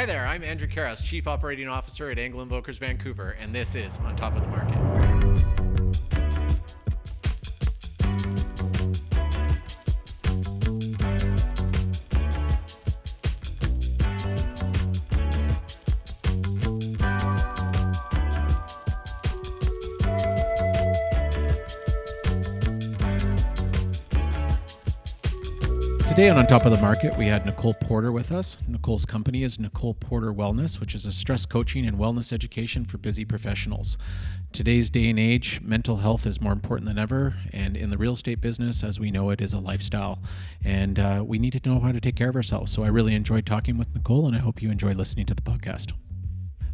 Hi there, I'm Andrew Carros, Chief Operating Officer at Angle & Volkers Vancouver, and this is On Top of the Market. Today on Top of the Market, we had Nicole Porter with us. Nicole's company is Nicole Porter Wellness, which is a stress coaching and wellness education for busy professionals. Today's day and age, mental health is more important than ever, and in the real estate business, as we know, it is a lifestyle, and we need to know how to take care of ourselves. So I really enjoyed talking with Nicole, and I hope you enjoy listening to the podcast.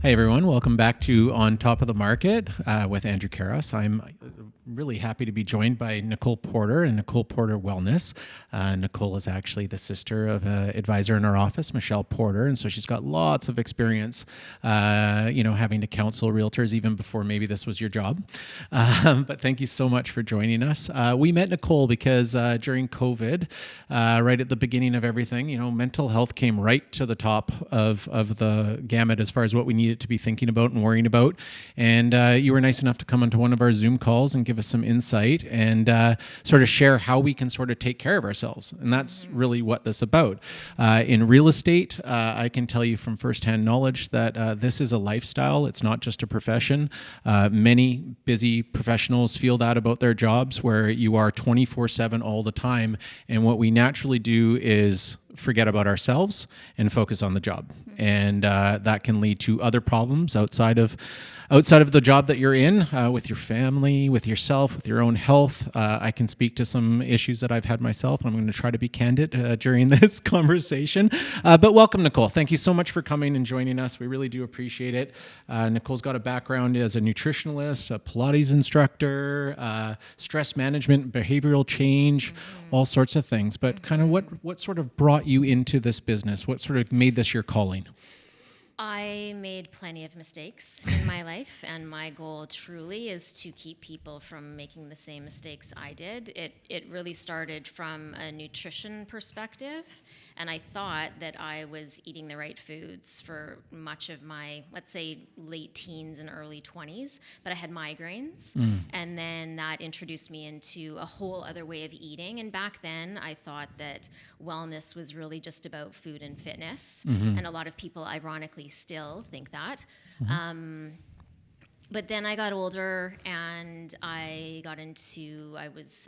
Hi, everyone. Welcome back to On Top of the Market with Andrew Carros. I'm really happy to be joined by Nicole Porter and Nicole Porter Wellness. Nicole is actually the sister of an advisor in our office, Michelle Porter, and so she's got lots of experience, having to counsel realtors even before maybe this was your job. But thank you so much for joining us. We met Nicole because during COVID, right at the beginning of everything, mental health came right to the top of the gamut as far as what we needed to be thinking about and worrying about. And you were nice enough to come onto one of our Zoom calls and give us some insight and sort of share how we can sort of take care of ourselves. And that's really what this is about. In real estate, I can tell you from firsthand knowledge that this is a lifestyle. It's not just a profession. Many busy professionals feel that about their jobs, where you are 24/7 all the time. And what we naturally do is forget about ourselves and focus on the job. And that can lead to other problems outside of the job that you're in, with your family, with yourself, with your own health. I can speak to some issues that I've had myself. I'm going to try to be candid during this conversation. But welcome, Nicole. Thank you so much for coming and joining us. We really do appreciate it. Nicole's got a background as a nutritionalist, a Pilates instructor, stress management, behavioral change, all sorts of things. But kind of what sort of brought you into this business? What sort of made this your calling? I made plenty of mistakes in my life, and my goal truly is to keep people from making the same mistakes I did. It really started from a nutrition perspective, and I thought that I was eating the right foods for much of my, let's say, late teens and early 20s, but I had migraines, and then that introduced me into a whole other way of eating. And back then, I thought that wellness was really just about food and fitness, and a lot of people, ironically, still think that. But then I got older and I was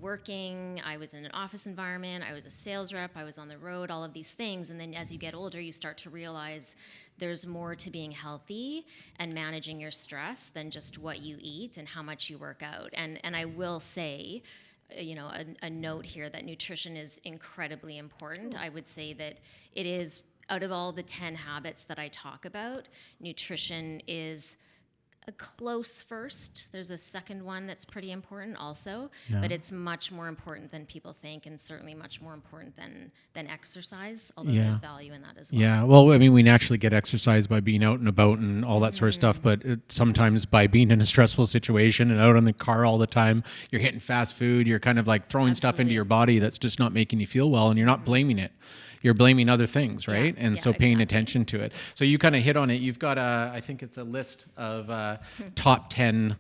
working, I was in an office environment, I was a sales rep, I was on the road, all of these things. And then as you get older, you start to realize there's more to being healthy and managing your stress than just what you eat and how much you work out. And I will say, a note here that nutrition is incredibly important. I would say that it is, out of all the 10 habits that I talk about, nutrition is a close first. There's a second one that's pretty important also, but it's much more important than people think, and certainly much more important than exercise, although there's value in that as well. Yeah, well, I mean, we naturally get exercise by being out and about and all that sort of stuff, but sometimes by being in a stressful situation and out in the car all the time, you're hitting fast food, you're kind of like throwing stuff into your body that's just not making you feel well, and you're not blaming it. You're blaming other things, right? So paying attention to it. So you kind of hit on it. You've got I think it's a list of top 10.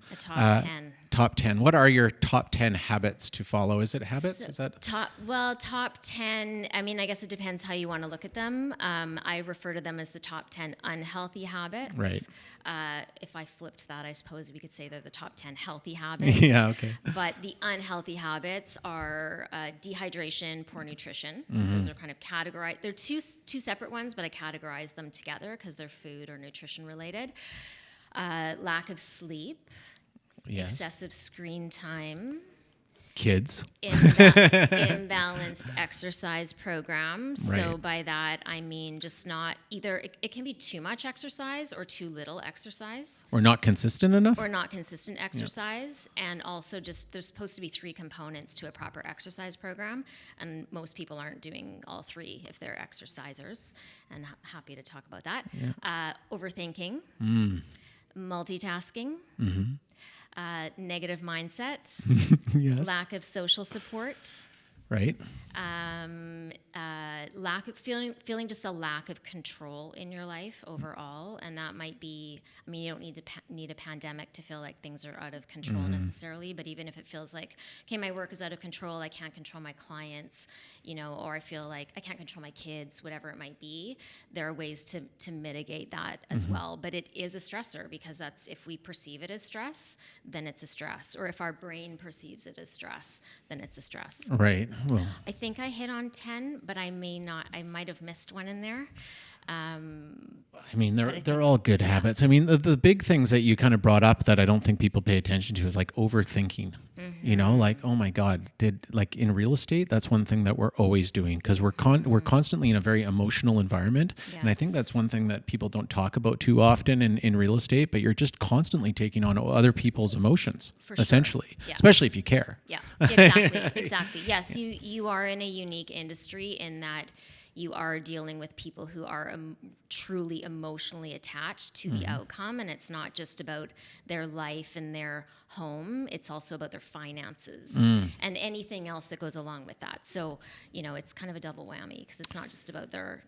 Top 10. What are your top 10 habits to follow? Is it habits? So Is that top 10? I mean, I guess it depends how you want to look at them. I refer to them as the top 10 unhealthy habits. Right. If I flipped that, I suppose we could say they're the top 10 healthy habits. Yeah. Okay. But the unhealthy habits are dehydration, poor nutrition. Those are kind of categorized. They're two separate ones, but I categorize them together because they're food or nutrition related. Lack of sleep. Yes. Excessive screen time. Kids. Imbalanced exercise programs. Right. So by that, I mean just not either, it can be too much exercise or too little exercise. Or not consistent enough? Or not consistent exercise. Yeah. And also just, there's supposed to be 3 components to a proper exercise program. And most people aren't doing all 3 if they're exercisers. And happy to talk about that. Yeah. Overthinking. Multitasking. Negative mindset, Yes. lack of social support, Right. Lack of feeling just a lack of control in your life overall, and that might be. I mean, you don't need a pandemic to feel like things are out of control necessarily, but even if it feels like, okay, my work is out of control, I can't control my clients, or I feel like I can't control my kids, whatever it might be, there are ways to mitigate that as well. But it is a stressor, because that's, if we perceive it as stress, then it's a stress, or if our brain perceives it as stress, then it's a stress. Right. Well, I think I hit on 10, but I might have missed one in there. I mean, they're all good habits. I mean, the big things that you kind of brought up that I don't think people pay attention to is like overthinking. Like, oh my God, like in real estate, that's one thing that we're always doing, because we're constantly in a very emotional environment. Yes. And I think that's one thing that people don't talk about too often in real estate, but you're just constantly taking on other people's emotions, essentially, especially if you care. Yeah, exactly. Yes, you are in a unique industry in that you are dealing with people who are truly emotionally attached to the outcome, and it's not just about their life and their home, it's also about their finances and anything else that goes along with that. So, it's kind of a double whammy, because it's not just about their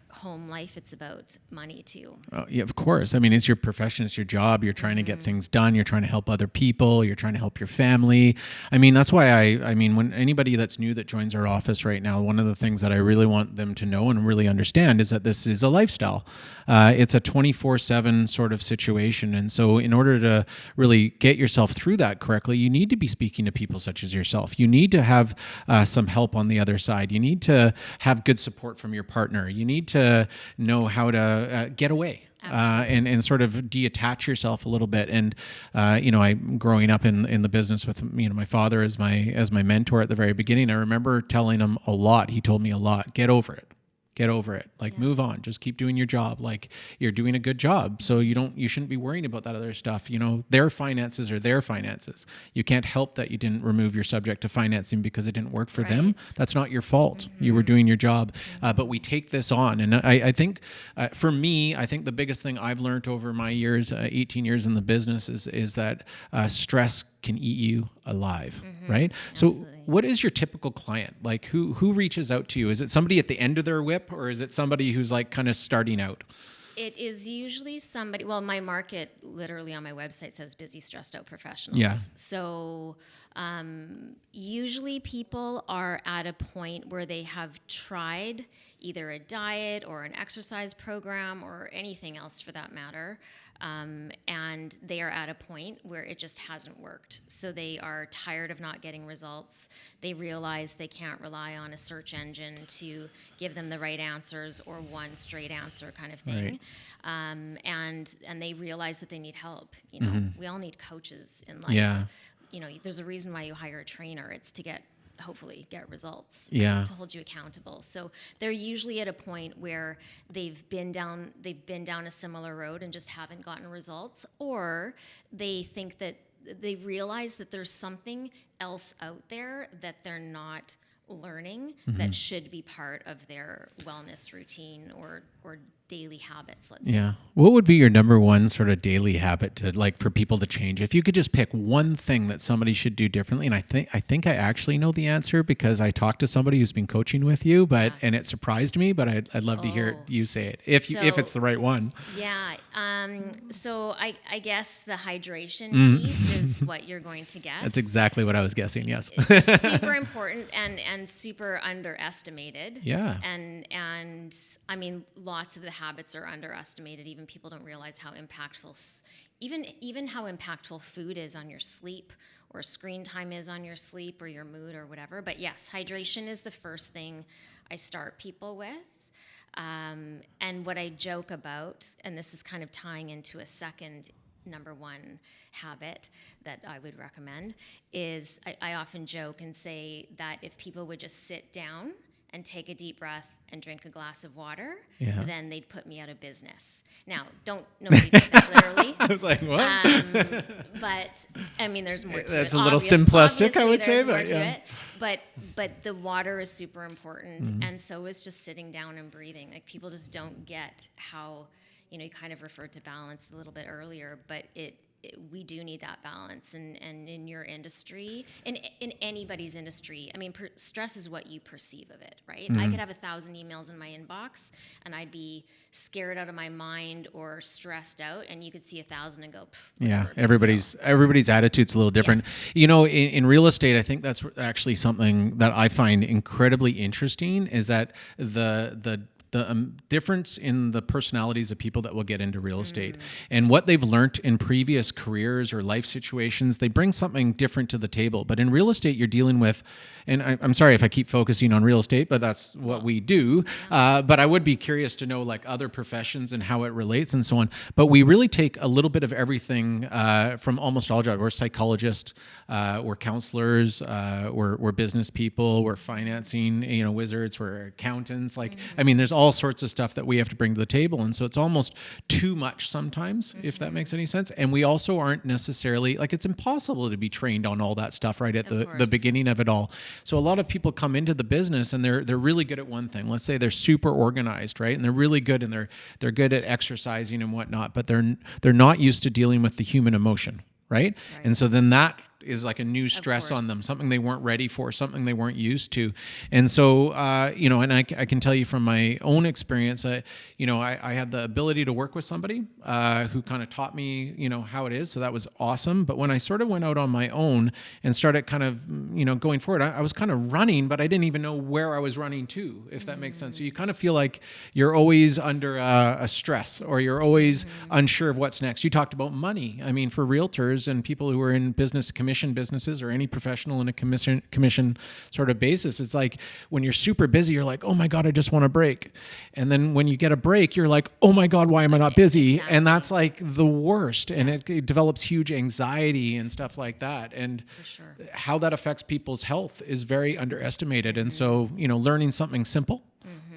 home life, it's about money too. Yeah, of course. I mean, it's your profession, it's your job. You're trying to get things done. You're trying to help other people. You're trying to help your family. I mean, that's why I mean, when anybody that's new that joins our office right now, one of the things that I really want them to know and really understand is that this is a lifestyle. It's a 24/7 sort of situation. And so in order to really get yourself through that correctly, you need to be speaking to people such as yourself. You need to have some help on the other side. You need to have good support from your partner. You need to know how to get away. And sort of detach yourself a little bit. And I'm growing up in the business with my father as my mentor at the very beginning. I remember telling him a lot. He told me a lot. Get over it. Like, move on. Just keep doing your job. Like, you're doing a good job. So you shouldn't be worrying about that other stuff. Their finances are their finances. You can't help that you didn't remove your subject to financing because it didn't work for them. That's not your fault. You were doing your job. But we take this on. And I think for me, I think the biggest thing I've learned over my years, 18 years in the business, is that stress can eat you alive, right? Absolutely. So what is your typical client? Like, who reaches out to you? Is it somebody at the end of their whip, or is it somebody who's like kind of starting out? It is usually somebody, well, my market literally on my website says busy, stressed out professionals. Yeah. So usually people are at a point where they have tried either a diet or an exercise program or anything else for that matter. And they are at a point where it just hasn't worked. So they are tired of not getting results. They realize they can't rely on a search engine to give them the right answers or one straight answer kind of thing. Right. And they realize that they need help. We all need coaches in life. Yeah. There's a reason why you hire a trainer. It's to hopefully get results, to hold you accountable. So they're usually at a point where they've been down a similar road and just haven't gotten results, or they think that they realize that there's something else out there that they're not learning that should be part of their wellness routine or daily habits, let's say. Yeah. What would be your number one sort of daily habit for people to change? If you could just pick one thing that somebody should do differently, and I think I actually know the answer because I talked to somebody who's been coaching with you, and it surprised me, but I'd love to hear you say it if it's the right one. Yeah. So I guess the hydration piece is what you're going to guess. That's exactly what I was guessing. Yes. Super important and super underestimated. Yeah. And I mean, lots of the habits are underestimated. Even people don't realize how impactful, even how impactful food is on your sleep, or screen time is on your sleep, or your mood, or whatever. But yes, hydration is the first thing I start people with. And what I joke about, and this is kind of tying into a second number one habit that I would recommend, is I often joke and say that if people would just sit down and take a deep breath and drink a glass of water, then they'd put me out of business. Now, nobody take that literally. I was like, what? But I mean, there's more to it. That's a little simplistic, I would say, but yeah. But the water is super important, and so is just sitting down and breathing. Like, people just don't get how, you kind of referred to balance a little bit earlier, but we do need that balance, and in your industry, in anybody's industry, I mean, stress is what you perceive of it, right? I could have 1,000 emails in my inbox and I'd be scared out of my mind or stressed out, and you could see 1,000 and go, yeah, everybody's attitude's a little different. You know, in real estate, I think that's actually something that I find incredibly interesting, is that the difference in the personalities of people that will get into real estate and what they've learned in previous careers or life situations, they bring something different to the table. But in real estate, you're dealing with, and I'm sorry if I keep focusing on real estate, but that's what we do. But I would be curious to know like other professions and how it relates and so on. But we really take a little bit of everything from almost all jobs. We're psychologists, we're counselors, we're business people, we're financing, wizards, we're accountants. Like, I mean, there's all sorts of stuff that we have to bring to the table. And so it's almost too much sometimes, if that makes any sense. And we also aren't necessarily, like, it's impossible to be trained on all that stuff right at the beginning of it all. So a lot of people come into the business and they're really good at one thing. Let's say they're super organized, right? And they're really good, and they're good at exercising and whatnot, but they're not used to dealing with the human emotion, right? And so then that is like a new stress on them, something they weren't ready for, something they weren't used to. And so, and I can tell you from my own experience, I had the ability to work with somebody who kind of taught me, how it is. So that was awesome. But when I sort of went out on my own and started kind of, going forward, I was kind of running, but I didn't even know where I was running to, if that makes sense. So you kind of feel like you're always under a stress, or you're always unsure of what's next. You talked about money. I mean, for realtors and people who are in commission businesses, or any professional in a commission sort of basis, it's like when you're super busy, you're like, oh my God, I just want a break. And then when you get a break, you're like, oh my God, why am I not busy? Exactly. And that's like the worst. And it develops huge anxiety and stuff like that. And how that affects people's health is very underestimated. And so, learning something simple,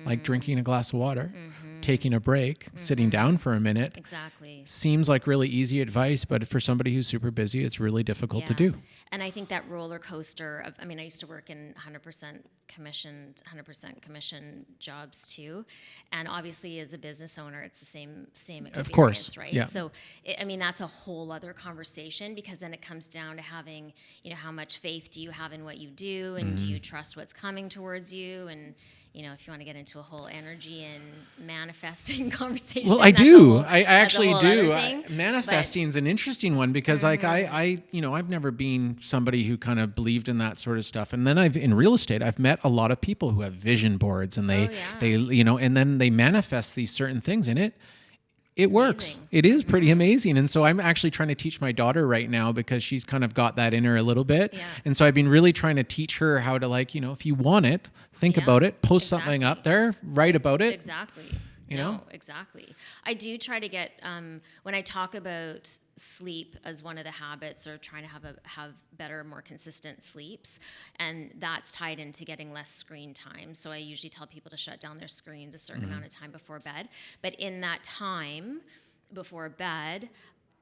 like drinking a glass of water, taking a break, sitting down for a minute. Exactly. Seems like really easy advice, but for somebody who's super busy, it's really difficult to do. And I think that roller coaster of, I used to work in 100% commission jobs too. And obviously as a business owner, it's the same experience, of course, right? Yeah. So, that's a whole other conversation, because then it comes down to having, how much faith do you have in what you do, and do you trust what's coming towards you? And if you want to get into a whole energy and manifesting conversation. Well, I do. I actually do. Manifesting is an interesting one, because like I've never been somebody who kind of believed in that sort of stuff. And then in real estate, I've met a lot of people who have vision boards, and they and then they manifest these certain things, and it works. It is pretty amazing. And so I'm actually trying to teach my daughter right now, because she's kind of got that in her a little bit. Yeah. And so I've been really trying to teach her how to, like, if you want it, think about it, post something up there, write about it. Exactly. Exactly. I do try to get, when I talk about sleep as one of the habits, or trying to have better, more consistent sleeps, and that's tied into getting less screen time. So I usually tell people to shut down their screens a certain amount of time before bed. But in that time before bed,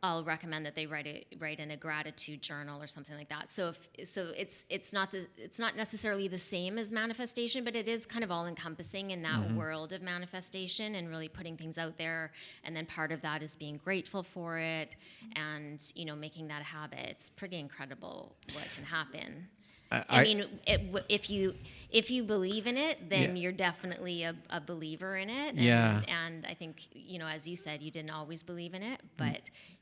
I'll recommend that they write in a gratitude journal or something like that. So it's not necessarily the same as manifestation, but it is kind of all encompassing in that world of manifestation, and really putting things out there. And then part of that is being grateful for it, and making that a habit. It's pretty incredible what can happen. If you believe in it, then you're definitely a believer in it. And I think, as you said, you didn't always believe in it, but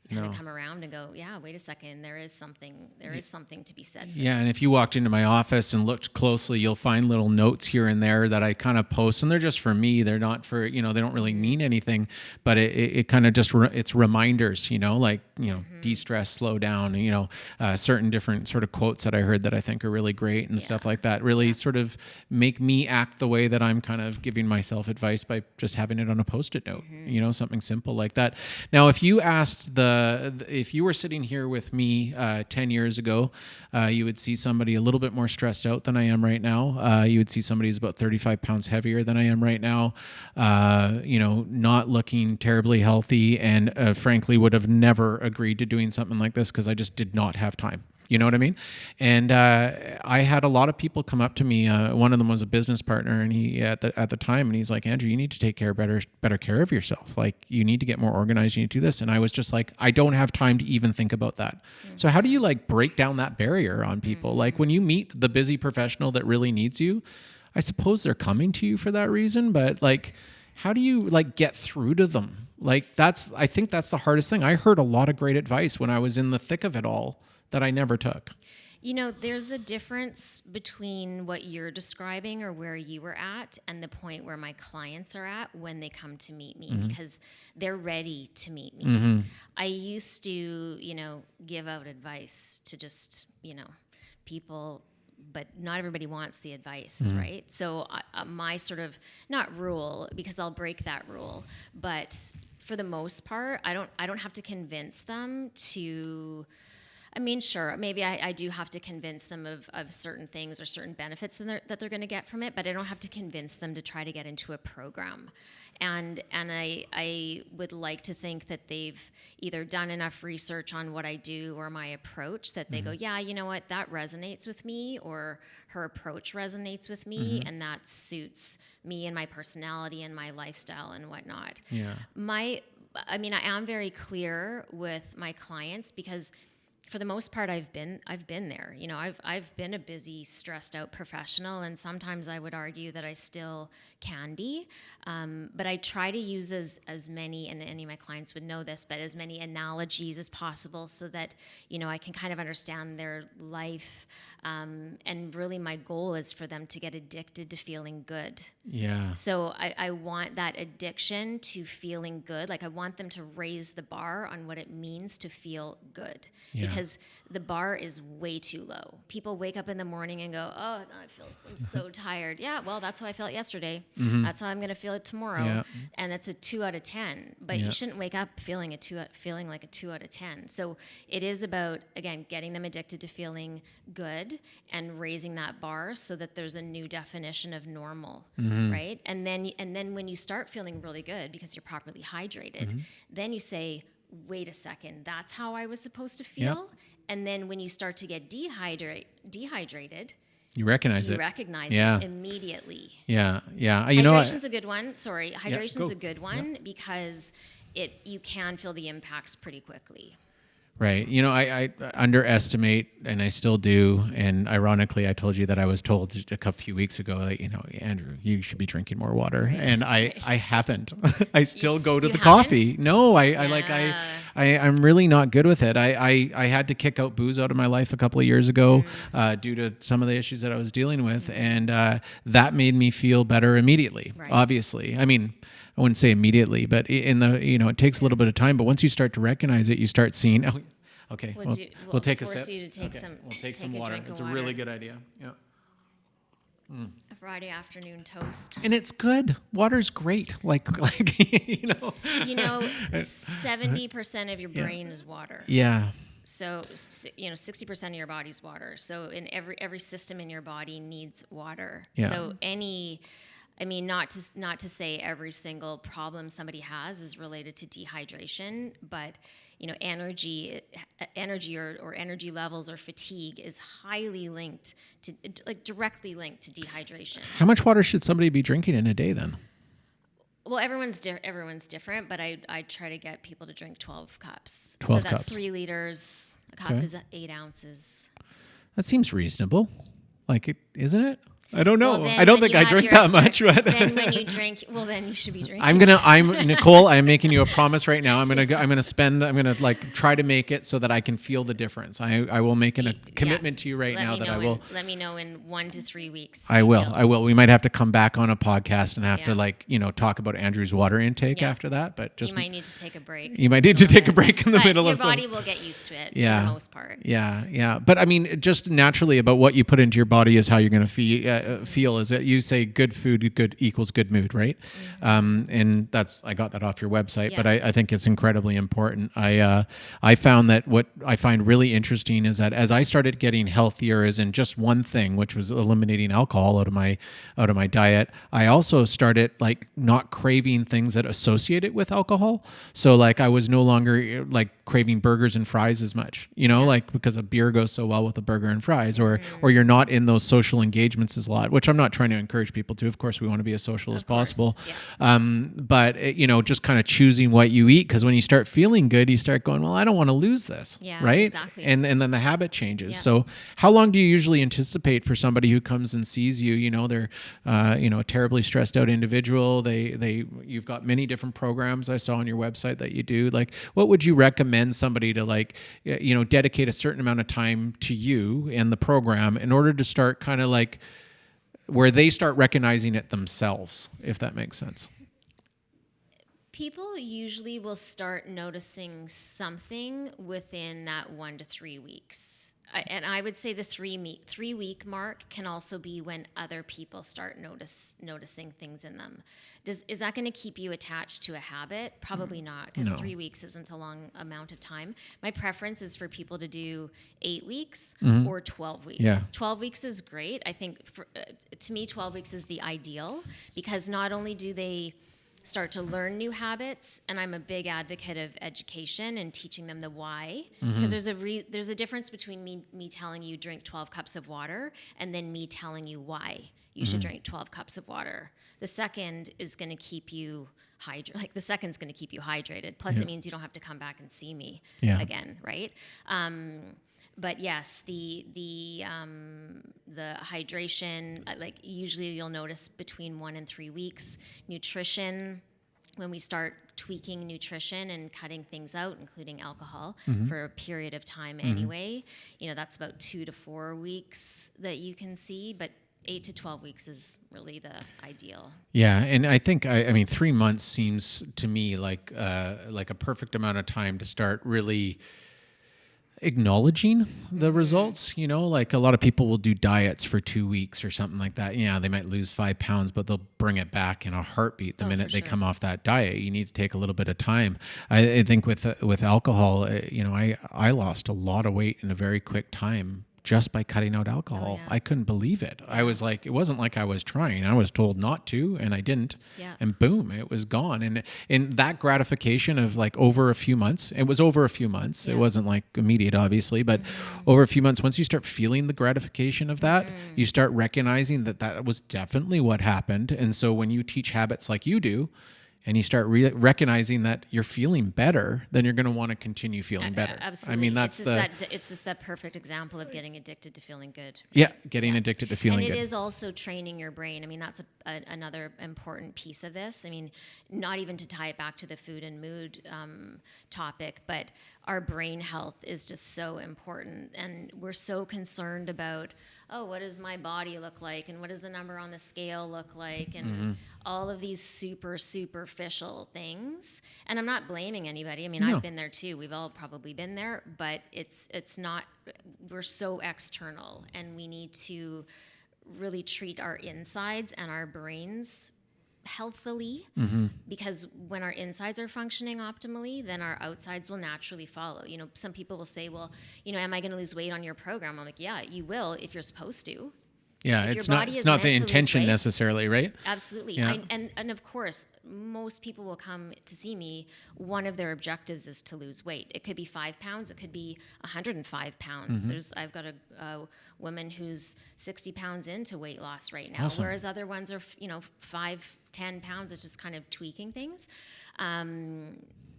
you kind of come around and go, wait a second, there is something to be said for this. And if you walked into my office and looked closely, you'll find little notes here and there that I kind of post, and they're just for me. They're not for, they don't really mean anything, but it kind of just, it's reminders, de-stress, slow down, certain different sort of quotes that I heard that I think are really great and stuff like that, really sort of make me act the way that I'm kind of giving myself advice by just having it on a Post-it note, something simple like that. Now, if you asked if you were sitting here with me 10 years ago, you would see somebody a little bit more stressed out than I am right now. You would see somebody who's about 35 pounds heavier than I am right now, not looking terribly healthy, and frankly would have never agreed to doing something like this, because I just did not have time. You know what I mean? And I had a lot of people come up to me. One of them was a business partner, and he at the time, and he's like, Andrew, you need to take better care of yourself. Like, you need to get more organized. You need to do this. And I was just like, I don't have time to even think about that. Mm-hmm. So how do you like break down that barrier on people? Mm-hmm. Like, when you meet the busy professional that really needs you, I suppose they're coming to you for that reason, but like, how do you like get through to them? Like, I think that's the hardest thing. I heard a lot of great advice when I was in the thick of it all that I never took. You know, there's a difference between what you're describing or where you were at and the point where my clients are at when they come to meet me, mm-hmm. because they're ready to meet me. Mm-hmm. I used to, you know, give out advice to just, you know, people, but not everybody wants the advice, mm-hmm. right? So my sort of, not rule, because I'll break that rule, but for the most part, I don't have to convince them to, I mean, sure, maybe I do have to convince them of certain things or certain benefits that they're going to get from it, but I don't have to convince them to try to get into a program. And I would like to think that they've either done enough research on what I do or my approach that they mm-hmm. go, yeah, you know what, that resonates with me, or her approach resonates with me, mm-hmm. and that suits me and my personality and my lifestyle and whatnot. Yeah. I am very clear with my clients because for the most part, I've been there. You know, I've been a busy, stressed out professional, and sometimes I would argue that I still can be. But I try to use as many, and any of my clients would know this, but as many analogies as possible so that, you know, I can kind of understand their life. And really my goal is for them to get addicted to feeling good. Yeah. So I want that addiction to feeling good. Like, I want them to raise the bar on what it means to feel good. Yeah. Because the bar is way too low. People wake up in the morning and go, oh, I'm so tired. Yeah, well, that's how I felt yesterday. Mm-hmm. That's how I'm going to feel it tomorrow. Yeah. And it's a 2 out of 10. But you shouldn't wake up feeling like a 2 out of 10. So it is about, again, getting them addicted to feeling good and raising that bar so that there's a new definition of normal, mm-hmm. right? And then when you start feeling really good because you're properly hydrated, mm-hmm. then you say, wait a second, that's how I was supposed to feel? Yep. And then when you start to get dehydrated, you recognize it immediately. Yeah. Hydration's a good one. Sorry. Hydration's a good one because you can feel the impacts pretty quickly. Right. You know, I underestimate, and I still do. And ironically, I told you that I was told just a few weeks ago, like, you know, Andrew, you should be drinking more water. Right. And I haven't. I still go to the coffee. No, I'm really not good with it. I had to kick out booze out of my life a couple of years ago due to some of the issues that I was dealing with. And that made me feel better immediately, obviously. I mean, I wouldn't say immediately, but it takes a little bit of time. But once you start to recognize it, you start seeing. Okay, we'll take a sip. We'll take some water. It's a really good idea. Yeah. A Friday afternoon toast. And it's good. Water's great. Like 70% of your brain is water. Yeah. So 60% of your body's water. So in every system in your body needs water. Yeah. So not to say every single problem somebody has is related to dehydration, but energy or energy levels or fatigue is highly linked to, like, directly linked to dehydration. How much water should somebody be drinking in a day then? Well, everyone's different, but I try to get people to drink 12 cups. 12 so that's 3 liters. A cup is 8 ounces. That seems reasonable. Like, isn't it? I don't know. Well, I don't think I drink that much. But then when you drink, well, then you should be drinking. Nicole, I'm making you a promise right now. I'm gonna try to make it so that I can feel the difference. I will make a commitment to you right now that I will. Let me know in 1 to 3 weeks. I will. We might have to come back on a podcast and have to talk about Andrew's water intake after that. But just you might need to take a break. You might need to take a break in the middle of something. Your body will get used to it for the most part. Yeah. But I mean, just naturally about what you put into your body is how you're going to that feel is that you say good food good equals good mood, right? And I got that off your website, but I think it's incredibly important. I found that what I find really interesting is that as I started getting healthier as in just one thing, which was eliminating alcohol out of my diet, I also started like not craving things that associate it with alcohol. So like I was no longer like craving burgers and fries as much, like because a beer goes so well with a burger and fries, or you're not in those social engagements as a lot, which I'm not trying to encourage people to. Of course, we want to be as social as possible. But just kind of choosing what you eat, because when you start feeling good, you start going, well, I don't want to lose this, right? Exactly. And then the habit changes. So how long do you usually anticipate for somebody who comes and sees you? They're a terribly stressed out individual. You've got many different programs I saw on your website that you do. Like, what would you recommend somebody to dedicate a certain amount of time to you and the program in order to start kind of like where they start recognizing it themselves, if that makes sense? People usually will start noticing something within that 1 to 3 weeks. And I would say the 3 week mark can also be when other people start noticing things in them. Is that going to keep you attached to a habit? Probably not, because 3 weeks isn't a long amount of time. My preference is for people to do 8 weeks or 12 weeks. Yeah. 12 weeks is great. I think to me, 12 weeks is the ideal, because not only do they start to learn new habits, and I'm a big advocate of education and teaching them the why, because there's a difference between me telling you drink 12 cups of water and then me telling you why you should drink 12 cups of water. The second is going to keep you hydrated. The second's going to keep you hydrated. Plus, it means you don't have to come back and see me again, right? But yes, the hydration, usually you'll notice between 1 and 3 weeks. Nutrition, when we start tweaking nutrition and cutting things out, including alcohol, for a period of time anyway, that's about 2 to 4 weeks that you can see, but 8 to 12 weeks is really the ideal. Yeah, and I think I mean 3 months seems to me like a perfect amount of time to start really acknowledging the results. Like a lot of people will do diets for 2 weeks or something like that. Yeah, they might lose 5 pounds, but they'll bring it back in a heartbeat the minute they come off that diet. You need to take a little bit of time. I think with alcohol, I lost a lot of weight in a very quick time just by cutting out alcohol. I couldn't believe it. I was like, it wasn't like I was trying. I was told not to, and I didn't. Yeah. And boom, it was gone. And that gratification of like over a few months, it was over a few months. It wasn't like immediate, obviously, but over a few months, once you start feeling the gratification of that, you start recognizing that was definitely what happened. And so when you teach habits like you do, and you start recognizing that you're feeling better, then you're going to want to continue feeling better. Absolutely. I mean, it's just that perfect example of getting addicted to feeling good. Yeah, getting addicted to feeling good. And it is also training your brain. I mean, that's another important piece of this. I mean, not even to tie it back to the food and mood topic, but our brain health is just so important. And we're so concerned about, what does my body look like? And what does the number on the scale look like? And all of these super superficial things. And I'm not blaming anybody. I mean, I've been there too. We've all probably been there, but it's not, we're so external, and we need to really treat our insides and our brains healthily, because when our insides are functioning optimally, then our outsides will naturally follow. Some people will say, well, am I going to lose weight on your program? I'm like, yeah, you will if you're supposed to. Yeah, it's not the intention necessarily, right? Absolutely. Yeah. And of course, most people will come to see me. One of their objectives is to lose weight. It could be 5 pounds. It could be 105 pounds. I've got a woman who's 60 pounds into weight loss right now, Awesome. whereas other ones are, 5, 10 pounds. It's just kind of tweaking things.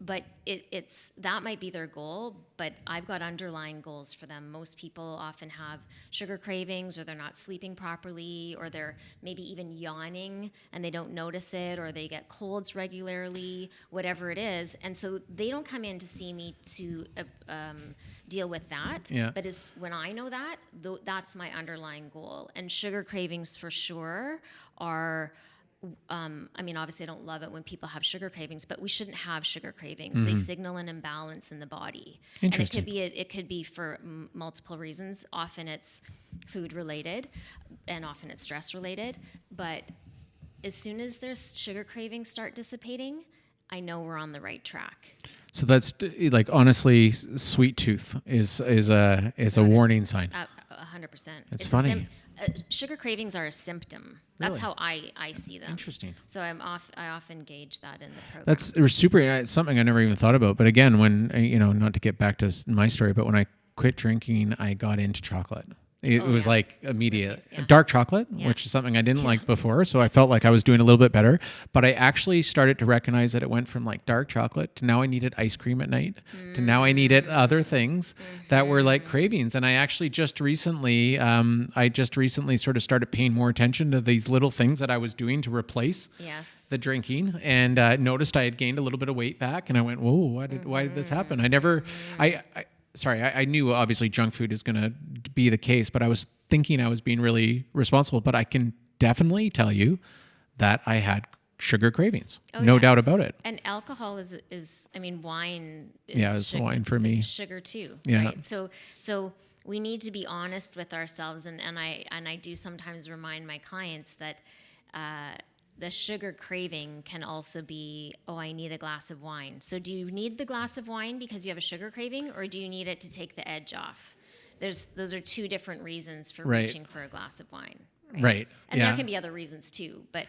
But it's that might be their goal, but I've got underlying goals for them. Most people often have sugar cravings, or they're not sleeping properly, or they're maybe even yawning and they don't notice it, or they get colds regularly, whatever it is. And so they don't come in to see me to deal with that. Yeah. But when I know that, that's my underlying goal. And sugar cravings for sure are I mean, obviously I don't love it when people have sugar cravings, but we shouldn't have sugar cravings. They signal an imbalance in the body. And it could be for multiple reasons. Often it's food related and often it's stress related. But as soon as their sugar cravings start dissipating, I know we're on the right track. So that's like, honestly, sweet tooth is a warning sign. 100%. It's funny. Sugar cravings are a symptom. That's how I see them. Interesting. So I often gauge that in the program. That's super. It's something I never even thought about. But again, when, not to get back to my story, but when I quit drinking, I got into chocolate. It was like immediate. Dark chocolate, which is something I didn't like before. So I felt like I was doing a little bit better. But I actually started to recognize that it went from like dark chocolate to now I needed ice cream at night to now I needed other things that were like cravings. And I actually just recently sort of started paying more attention to these little things that I was doing to replace the drinking, and noticed I had gained a little bit of weight back. And I went, whoa, why did this happen? I knew obviously junk food is going to be the case, but I was thinking I was being really responsible. But I can definitely tell you that I had sugar cravings. No doubt about it. And alcohol is I mean, wine is it's wine for me. Sugar too. Yeah. Right? So we need to be honest with ourselves. And I do sometimes remind my clients that the sugar craving can also be, I need a glass of wine. So do you need the glass of wine because you have a sugar craving, or do you need it to take the edge off? Those are two different reasons for reaching for a glass of wine. Right. And there can be other reasons too, but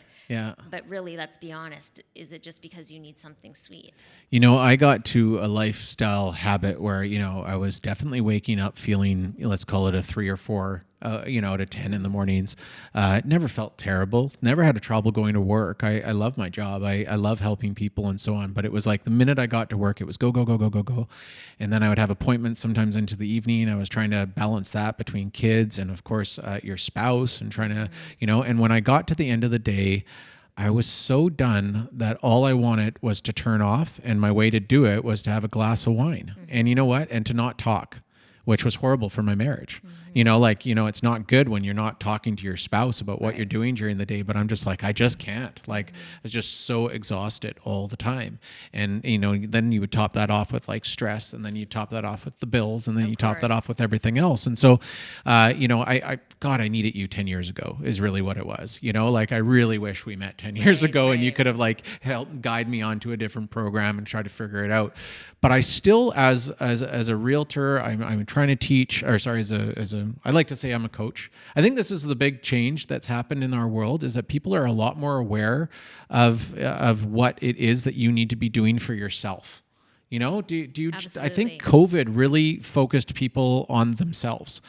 really, let's be honest. Is it just because you need something sweet? I got to a lifestyle habit where, I was definitely waking up feeling, let's call it a 3 or 4, out of 10 in the mornings. Never felt terrible. Never had a trouble going to work. I love my job. I love helping people and so on. But it was like the minute I got to work, it was go, go, go, go, go, go. And then I would have appointments sometimes into the evening. I was trying to balance that between kids and, of course, your spouse, and trying to, and when I got to the end of the day, I was so done that all I wanted was to turn off. And my way to do it was to have a glass of wine. And you know what? And to not talk, which was horrible for my marriage. It's not good when you're not talking to your spouse about what you're doing during the day, but I'm just like, I just can't. Like, I was just so exhausted all the time. And, then you would top that off with like stress, and then you top that off with the bills, and then you top that off with everything else. And so, I needed you 10 years ago is really what it was. I really wish we met 10 years ago and you could have like helped guide me onto a different program and try to figure it out. But I still, as a realtor, I'm trying to teach, I like to say I'm a coach. I think this is the big change that's happened in our world, is that people are a lot more aware of what it is that you need to be doing for yourself. Do you? I think COVID really focused people on themselves.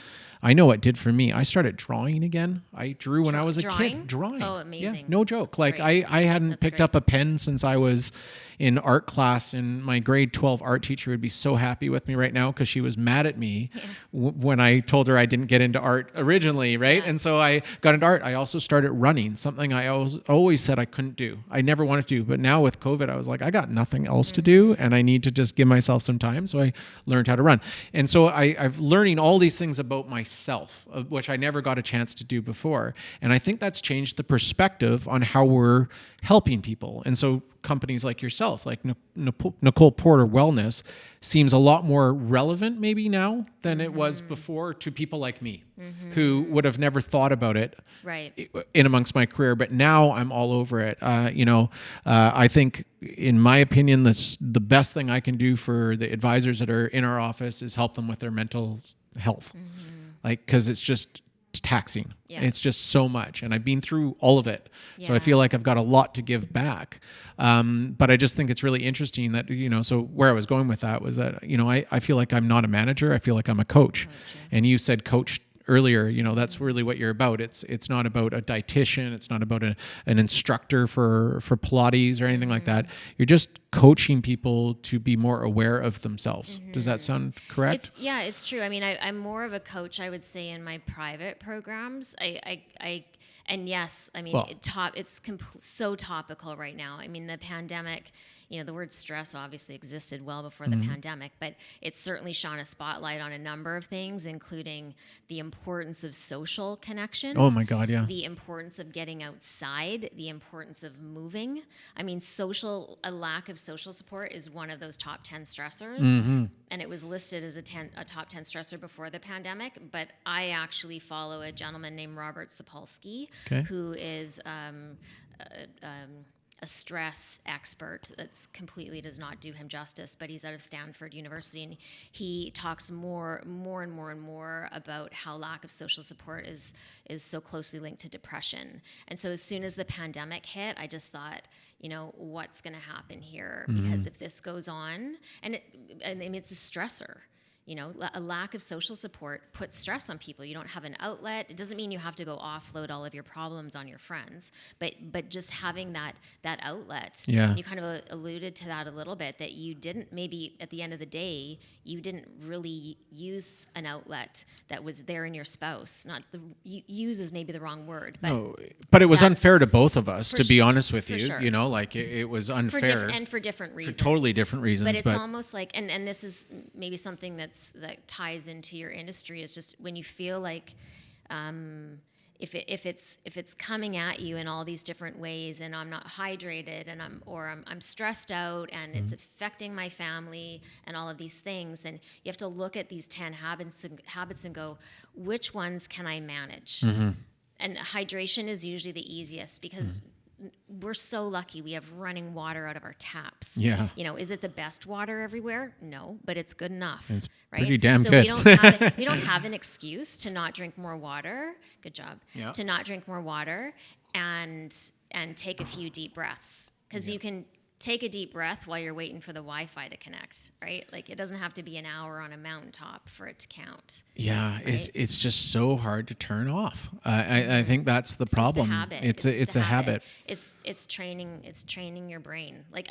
I know it did for me. I started drawing again. I drew when I was a kid. Drawing. Oh, amazing. Yeah, no joke. That's like I hadn't picked up a pen since I was in art class, and my grade 12 art teacher would be so happy with me right now because she was mad at me when I told her I didn't get into art originally, right? Yeah. And so I got into art. I also started running, something I always said I couldn't do. I never wanted to do. But now with COVID, I was like, I got nothing else to do, and I need to just give myself some time. So I learned how to run. And so I've learning all these things about myself, which I never got a chance to do before. And I think that's changed the perspective on how we're helping people. And so companies like yourself, like Nicole Porter Wellness, seems a lot more relevant maybe now than it was before to people like me, who would have never thought about it in amongst my career. But now I'm all over it. I think, in my opinion, the best thing I can do for the advisors that are in our office is help them with their mental health. Because it's just taxing. Yeah. It's just so much. And I've been through all of it. Yeah. So I feel like I've got a lot to give back. But I just think it's really interesting that, so where I was going with that was that, I feel like I'm not a manager. I feel like I'm a coach. And you said coach earlier, that's really what you're about. It's not about a dietitian. It's not about an instructor for Pilates or anything like that. You're just coaching people to be more aware of themselves. Does that sound correct? It's true. I mean, I'm more of a coach, I would say, in my private programs. And yes, I mean, it's so topical right now. I mean, the pandemic, the word stress obviously existed well before the pandemic, but it's certainly shone a spotlight on a number of things, including the importance of social connection. Oh my God, yeah. The importance of getting outside, the importance of moving. I mean, a lack of social support is one of those top 10 stressors. And it was listed as a top 10 stressor before the pandemic. But I actually follow a gentleman named Robert Sapolsky, who is a stress expert that's completely does not do him justice, but he's out of Stanford University, and he talks more and more about how lack of social support is so closely linked to depression. And so as soon as the pandemic hit, I just thought, what's going to happen here? Because if this goes on, and I mean, it's a stressor. A lack of social support puts stress on people. You don't have an outlet. It doesn't mean you have to go offload all of your problems on your friends, but just having that outlet. Yeah. You kind of alluded to that a little bit, that you didn't, maybe at the end of the day, you didn't really use an outlet that was there in your spouse. Use is maybe the wrong word. But it was unfair to both of us, to be honest with you. Sure. It was unfair. For different reasons. For totally different reasons. But it's almost like, and this is maybe something that ties into your industry, is just when you feel like if it's coming at you in all these different ways, and I'm not hydrated, and I'm stressed out, and it's affecting my family and all of these things, then you have to look at these 10 habits and go, which ones can I manage? And hydration is usually the easiest, because we're so lucky we have running water out of our taps. Yeah. Is it the best water everywhere? No, but it's good enough. It's right? pretty damn so good. We don't have an excuse to not drink more water. Good job. Yeah. To not drink more water and take a few deep breaths, because you can take a deep breath while you're waiting for the Wi-Fi to connect, right? Like, it doesn't have to be an hour on a mountaintop for it to count. Yeah, right? it's just so hard to turn off. I think that's the problem. It's a habit. It's a habit. It's training your brain. Like,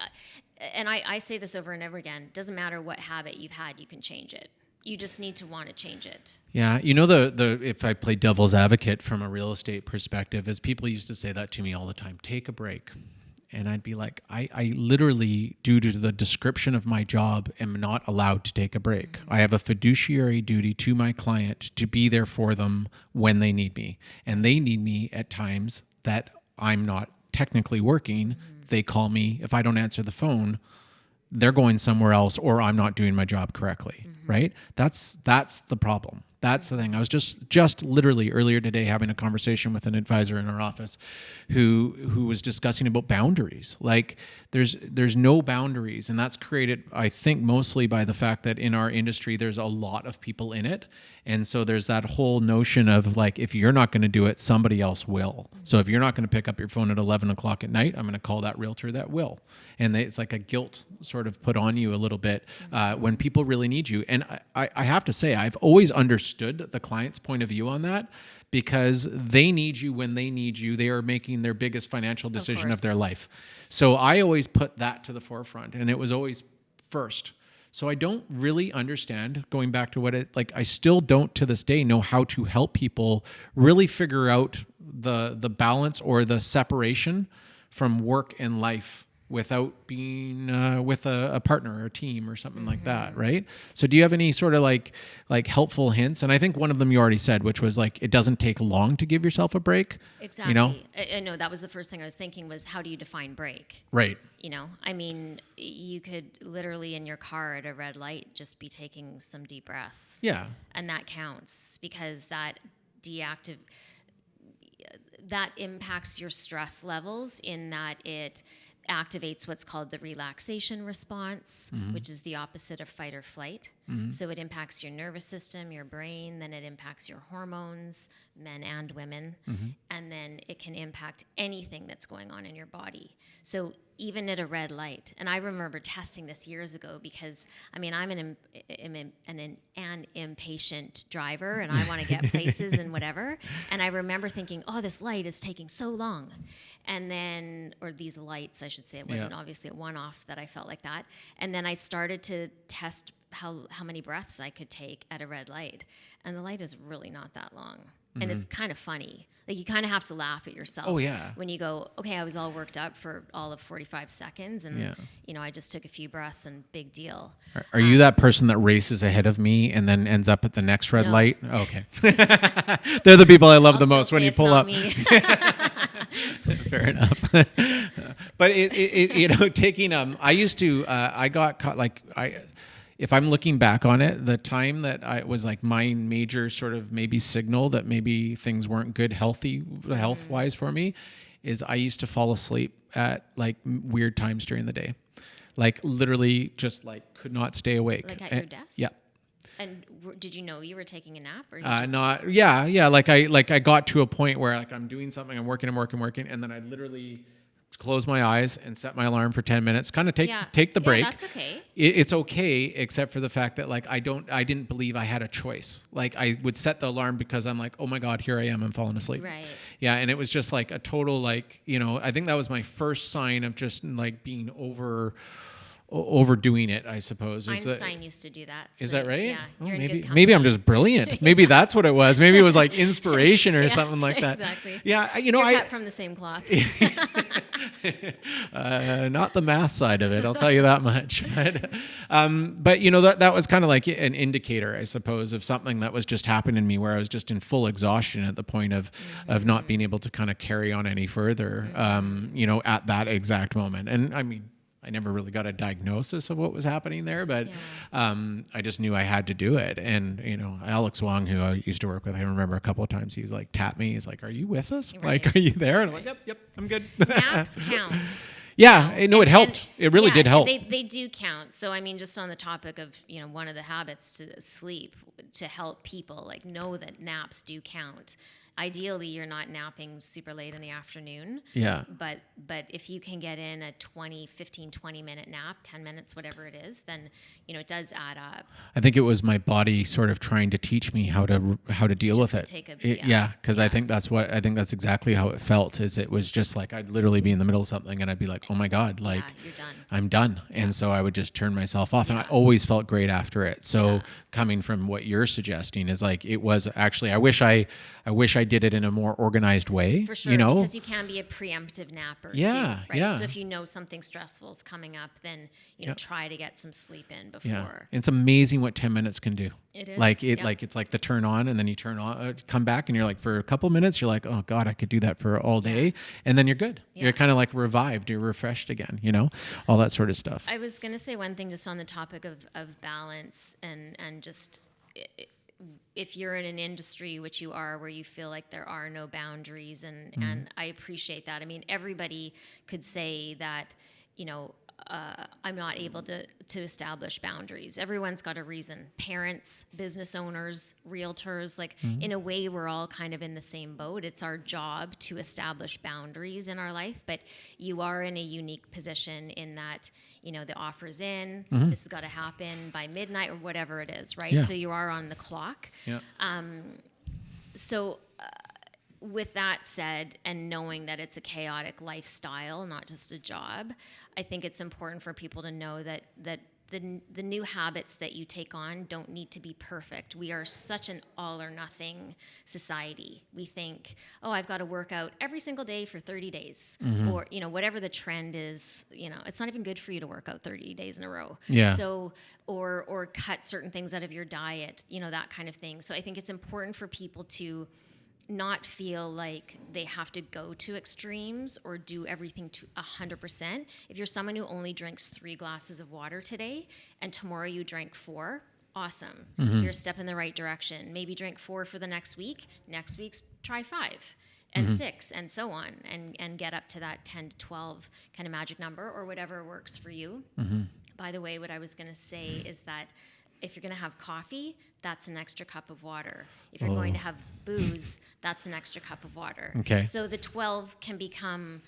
and I say this over and over again. Doesn't matter what habit you've had, you can change it. You just need to want to change it. Yeah, the if I play devil's advocate from a real estate perspective, is people used to say that to me all the time. Take a break. And I'd be like, I literally, due to the description of my job, am not allowed to take a break. I have a fiduciary duty to my client to be there for them when they need me. And they need me at times that I'm not technically working. They call me. If I don't answer the phone, they're going somewhere else, or I'm not doing my job correctly, right? That's the problem. That's the thing. I was just literally earlier today having a conversation with an advisor in our office who was discussing about boundaries. Like, there's no boundaries, and that's created, I think, mostly by the fact that in our industry there's a lot of people in it. And so there's that whole notion of, like, if you're not going to do it, somebody else will. So if you're not going to pick up your phone at 11 o'clock at night, I'm going to call that realtor that will. And it's like a guilt sort of put on you a little bit when people really need you. And I have to say, I've always understood the client's point of view on that, because they need you when they need you. They are making their biggest financial decision of their life. So I always put that to the forefront, and it was always first. So I don't really understand, going back to I still don't to this day know how to help people really figure out the balance or the separation from work and life without being with a partner or a team or something like that, right? So do you have any sort of like helpful hints? And I think one of them you already said, which was like, it doesn't take long to give yourself a break. Exactly. I know that was the first thing I was thinking, was how do you define break? Right. I mean, you could literally in your car at a red light just be taking some deep breaths. Yeah. And that counts, because that impacts your stress levels, in that it activates what's called the relaxation response, which is the opposite of fight or flight. So it impacts your nervous system, your brain, then it impacts your hormones, men and women, and then it can impact anything that's going on in your body. So even at a red light, and I remember testing this years ago, because I mean, I'm an impatient driver, and I want to get places and whatever. And I remember thinking, oh, this light is taking so long. And then, or these lights, I should say, it wasn't obviously a one-off that I felt like that. And then I started to test how many breaths I could take at a red light. And the light is really not that long. And it's kind of funny. Like, you kind of have to laugh at yourself. Oh, yeah. When you go, okay, I was all worked up for all of 45 seconds. And, I just took a few breaths and big deal. Are you that person that races ahead of me and then ends up at the next red light? Oh, okay. They're the people I love the most when you pull up. Fair enough. But taking, I used to, I got caught, if I'm looking back on it, the time that I was like my major sort of maybe signal that maybe things weren't good health-wise for me is I used to fall asleep at like weird times during the day. Like literally just like could not stay awake. Like at your desk? Yeah. And did you know you were taking a nap? Or Like I got to a point where like I'm doing something, I'm working, and then I literally close my eyes and set my alarm for 10 minutes, kind of take the break. Yeah, that's okay. It's okay, except for the fact that like I didn't believe I had a choice. Like I would set the alarm because I'm like, oh my God, here I am, I'm falling asleep. Right. Yeah. And it was just like a total, like, I think that was my first sign of just like being overdoing it, I suppose. Einstein used to do that. Is that right? Yeah. Oh, maybe I'm just brilliant. Maybe that's what it was. Maybe it was like inspiration or something like that. Exactly. Yeah, You're cut from the same cloth. Not the math side of it, I'll tell you that much. But that was kind of like an indicator, I suppose, of something that was just happening to me, where I was just in full exhaustion at the point of not being able to kind of carry on any further. At that exact moment. And I mean, I never really got a diagnosis of what was happening there, but I just knew I had to do it. And, Alex Wong, who I used to work with, I remember a couple of times he's like, tapped me. He's like, are you with us? Right. Like, are you there? And I'm like, yep, I'm good. Naps count. Yeah, it helped. It really did help. They do count. So, I mean, just on the topic of, one of the habits to sleep, to help people, like, know that naps do count. Ideally, you're not napping super late in the afternoon. Yeah. But if you can get in a 20 minute nap, 10 minutes, whatever it is, then, it does add up. I think it was my body sort of trying to teach me how to deal with it. Because I think that's exactly how it felt. Is it was just like I'd literally be in the middle of something and I'd be like, oh my God, like you're done. I'm done. Yeah. And so I would just turn myself off, and I always felt great after it. So coming from what you're suggesting is like, it was actually, I wish I did it in a more organized way. For sure, because you can be a preemptive napper too, right? So if you know something stressful is coming up, then try to get some sleep in before. Yeah. It's amazing what 10 minutes can do. It is. Like it's like the turn on, and then you turn on, come back, and you're like, for a couple minutes, you're like, oh God, I could do that for all day. And then you're good. Yeah. You're kind of like revived, you're refreshed again, all that sort of stuff. I was going to say one thing just on the topic of balance and just, if you're in an industry, which you are, where you feel like there are no boundaries, and I appreciate that. I mean, everybody could say that, I'm not able to establish boundaries. Everyone's got a reason. Parents, business owners, realtors, like in a way, we're all kind of in the same boat. It's our job to establish boundaries in our life, but you are in a unique position in that, the offer's in, this has got to happen by midnight or whatever it is, right? Yeah. So you are on the clock. Yeah. With that said, and knowing that it's a chaotic lifestyle, not just a job, I think it's important for people to know that the new habits that you take on don't need to be perfect. We are such an all or nothing society. We think, oh, I've got to work out every single day for 30 days. Or, whatever the trend is, it's not even good for you to work out 30 days in a row. Yeah. So, or cut certain things out of your diet, that kind of thing. So I think it's important for people to not feel like they have to go to extremes or do everything to 100%. If you're someone who only drinks 3 glasses of water today and tomorrow you drank 4, awesome. You're a step in the right direction. Maybe drink 4 for the next week. Next week's try 5 and 6 and so on, and get up to that 10 to 12 kind of magic number or whatever works for you. By the way, what I was going to say is that if you're going to have coffee, that's an extra cup of water. If you're going to have booze, that's an extra cup of water. Okay. So the 12 can become,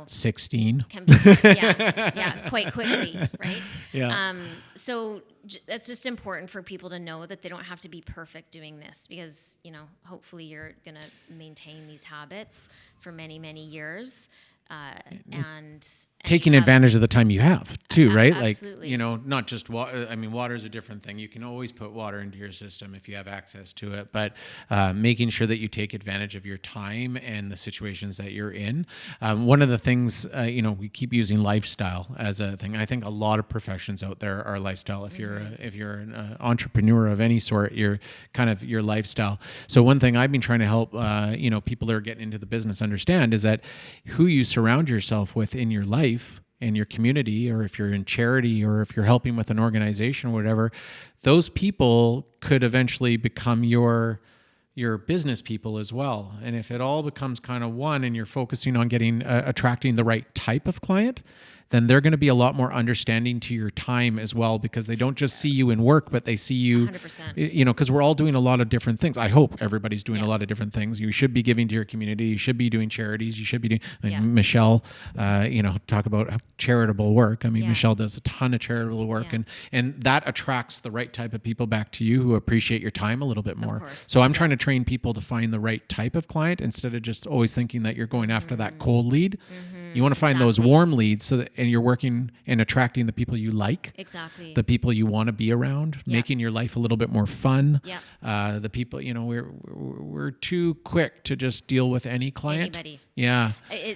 16. Can become, quite quickly, right? Yeah. So that's just important for people to know that they don't have to be perfect doing this, because, hopefully you're going to maintain these habits for many, many years. And taking advantage of the time you have too, right? Absolutely. Like, you know, not just water. I mean, water is a different thing. You can always put water into your system if you have access to it, but making sure that you take advantage of your time and the situations that you're in. One of the things, you know, we keep using lifestyle as a thing. I think a lot of professions out there are lifestyle. If you're an entrepreneur of any sort, you're kind of your lifestyle. So one thing I've been trying to help, you know, people that are getting into the business understand is that who you surround yourself with in your life, in your community, or if you're in charity, or if you're helping with an organization or whatever, those people could eventually become your business people as well. And if it all becomes kind of one and you're focusing on getting attracting the right type of client, then they're going to be a lot more understanding to your time as well, because they don't just see you in work, but they see you, 100%. you know, because we're all doing a lot of different things. I hope everybody's doing a lot of different things. You should be giving to your community. You should be doing charities. You should be doing, Michelle, you know, talk about charitable work. I mean, Michelle does a ton of charitable work, and that attracts the right type of people back to you who appreciate your time a little bit more. So I'm trying to train people to find the right type of client instead of just always thinking that you're going after that cold lead. You want to find those warm leads and you're working and attracting the people you like. Exactly. The people you want to be around, making your life a little bit more fun. Yeah. The people, you know, we're too quick to just deal with any client. Anybody. Yeah.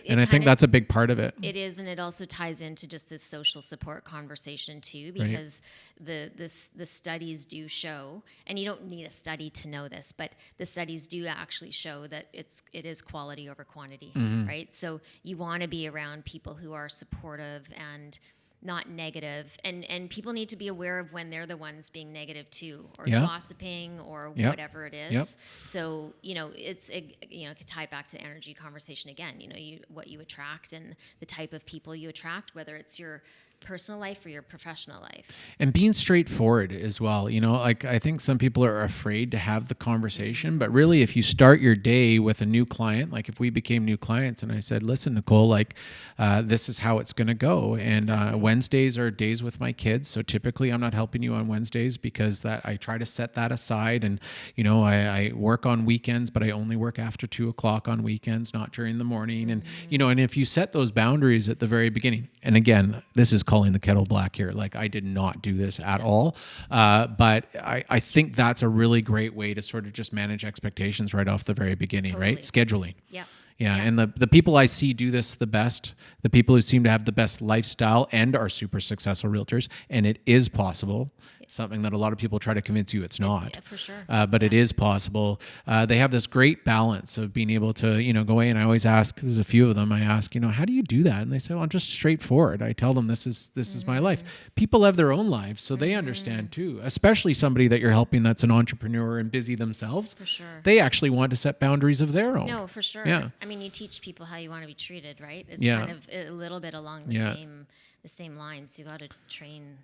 And I think that's a big part of it. It is, and it also ties into just this social support conversation too, because the studies do show, and you don't need a study to know this, but the studies do actually show that it is quality over quantity, right? So you want to be around people who are supportive and not negative, and people need to be aware of when they're the ones being negative too, or gossiping, or whatever it is. So, you know, you know, it could tie back to the energy conversation again. You know, what you attract and the type of people you attract, whether it's your personal life or your professional life. And being straightforward as well. You know, like I think some people are afraid to have the conversation, but really if you start your day with a new client, like if we became new clients and I said, listen, Nicole, like this is how it's going to go. And Wednesdays are days with my kids. So typically I'm not helping you on Wednesdays because I try to set that aside. And, you know, I work on weekends, but I only work after 2:00 on weekends, not during the morning. And, you know, and if you set those boundaries at the very beginning, and again, this is calling the kettle black here. Like I did not do this at all. But I think that's a really great way to sort of just manage expectations right off the very beginning, right? Scheduling. Yeah. And the people I see do this the best, the people who seem to have the best lifestyle and are super successful realtors, and it is possible. Something that a lot of people try to convince you it's not. Yeah, for sure. But it is possible. They have this great balance of being able to, you know, go away. And I always ask, there's a few of them, I ask, you know, how do you do that? And they say, well, I'm just straightforward. I tell them this is my life. People have their own lives, so they understand too, especially somebody that you're helping that's an entrepreneur and busy themselves. For sure. They actually want to set boundaries of their own. No, for sure. Yeah. I mean, you teach people how you want to be treated, right? It's kind of a little bit along the same lines. You got to train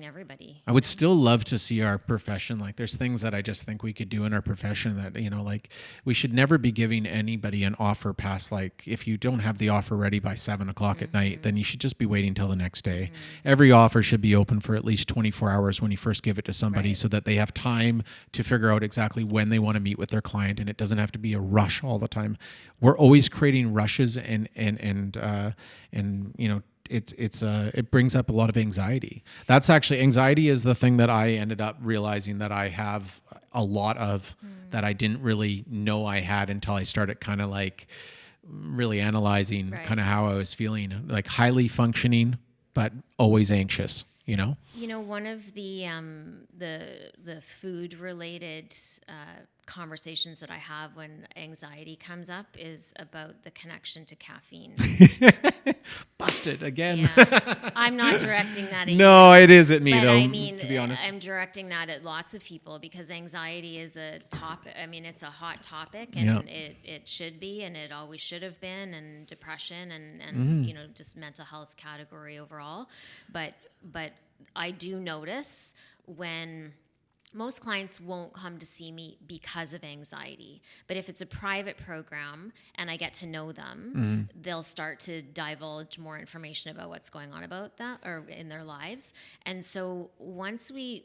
everybody. I would still love to see our profession. Like there's things that I just think we could do in our profession that, you know, like we should never be giving anybody an offer past, like if you don't have the offer ready by 7:00 at night, then you should just be waiting till the next day. Every offer should be open for at least 24 hours when you first give it to somebody so that they have time to figure out exactly when they want to meet with their client, and it doesn't have to be a rush all the time. We're always creating rushes and you know, it brings up a lot of anxiety. That's actually, anxiety is the thing that I ended up realizing that I have a lot of that I didn't really know I had until I started kind of like really analyzing kind of how I was feeling, like highly functioning, but always anxious, you know? You know, one of the food related conversations that I have when anxiety comes up is about the connection to caffeine. Busted again. Yeah. I'm not directing that at you. No, it is at me but though, I mean, to be honest. I'm directing that at lots of people because anxiety is a topic. I mean, it's a hot topic, and it should be, and it always should have been, and depression and you know, just mental health category overall. But I do notice when most clients won't come to see me because of anxiety. But if it's a private program and I get to know them, they'll start to divulge more information about what's going on about that or in their lives. And so once we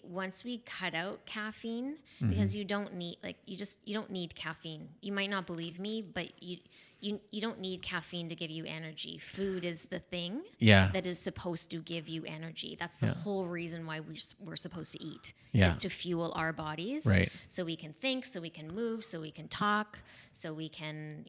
cut out caffeine, because you don't need you don't need caffeine. You might not believe me, but you you don't need caffeine to give you energy. Food is the thing Yeah. that is supposed to give you energy. That's the whole reason why we're supposed to eat, Yeah. is to fuel our bodies. Right. So we can think, so we can move, so we can talk, so we can,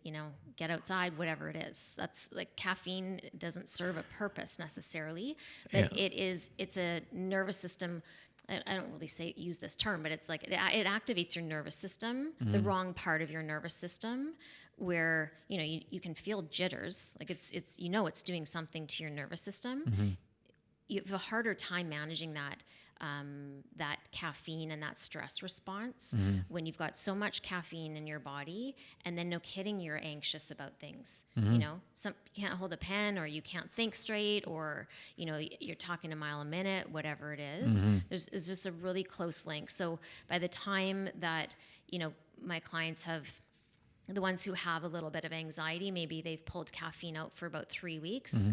get outside, whatever it is. That's like caffeine doesn't serve a purpose necessarily, but it's a nervous system. I don't really use this term, but it's like it activates your nervous system, the wrong part of your nervous system, where you can feel jitters, like it's it's doing something to your nervous system. You have a harder time managing that caffeine and that stress response when you've got so much caffeine in your body, and then no kidding, you're anxious about things. You can't hold a pen, or you can't think straight, or you're talking a mile a minute, whatever it is. There's just a really close link. So by the time that my clients have, the ones who have a little bit of anxiety, maybe they've pulled caffeine out for about 3 weeks.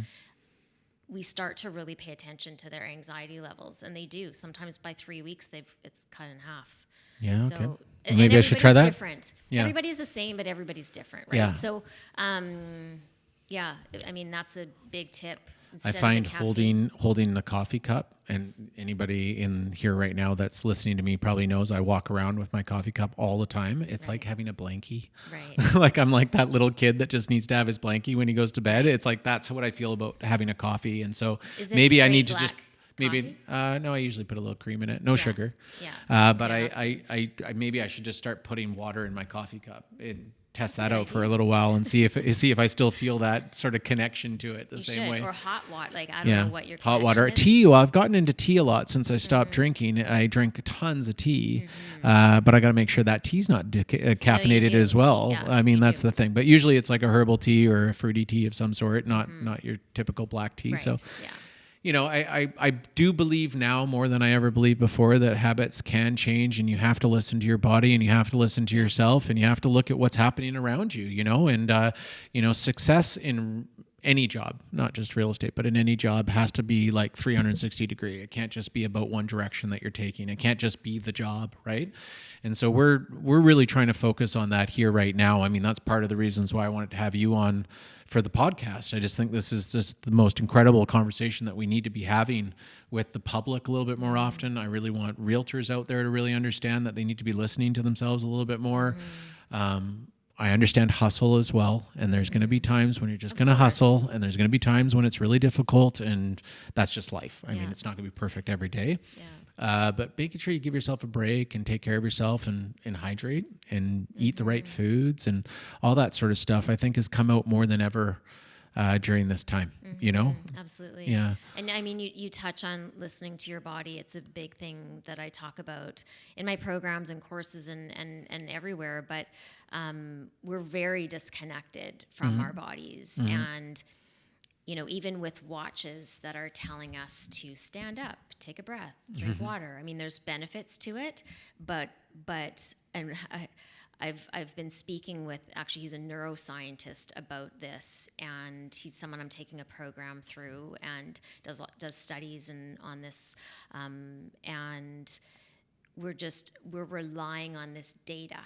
We start to really pay attention to their anxiety levels, and they do. Sometimes by 3 weeks, it's cut in half. Yeah. So, Okay. and Maybe I should try that. Different. Yeah. Everybody's the same, but everybody's different, right? Yeah. So, that's a big tip. I find holding the coffee cup, and anybody in here right now that's listening to me probably knows I walk around with my coffee cup all the time. It's like having a blankie. Right. Like I'm like that little kid that just needs to have his blankie when he goes to bed. It's like that's what I feel about having a coffee. And so maybe I need to just maybe no, I usually put a little cream in it, no sugar. Yeah. But I maybe I should just start putting water in my coffee cup and test that out for a little while and see if I still feel that sort of connection to it the same way. Or hot water, like I don't know what your hot water. is. Tea. Well, I've gotten into tea a lot since I stopped drinking. I drink tons of tea, but I got to make sure that tea's not caffeinated as well. Yeah, I mean, that's the thing. But usually it's like a herbal tea or a fruity tea of some sort, not your typical black tea. Right. So. Yeah. I do believe now more than I ever believed before that habits can change, and you have to listen to your body, and you have to listen to yourself, and you have to look at what's happening around you, and success in any job, not just real estate, but in any job has to be like 360 degree. It can't just be about one direction that you're taking. It can't just be the job, right? And so we're really trying to focus on that here right now. I mean, that's part of the reasons why I wanted to have you on for the podcast. I just think this is just the most incredible conversation that we need to be having with the public a little bit more often. I really want realtors out there to really understand that they need to be listening to themselves a little bit more. I understand hustle as well, and there's going to be times when you're just going to hustle, and there's going to be times when it's really difficult, and that's just life. I mean, it's not going to be perfect every day. But making sure you give yourself a break and take care of yourself and hydrate and eat the right foods and all that sort of stuff, I think has come out more than ever during this time, Absolutely. Yeah. And I mean, you touch on listening to your body. It's a big thing that I talk about in my programs and courses and everywhere, but we're very disconnected from our bodies. And, even with watches that are telling us to stand up, take a breath, drink water. I mean, there's benefits to it, but I've been speaking with, actually he's a neuroscientist about this, and he's someone I'm taking a program through and does studies on this, and we're relying on this data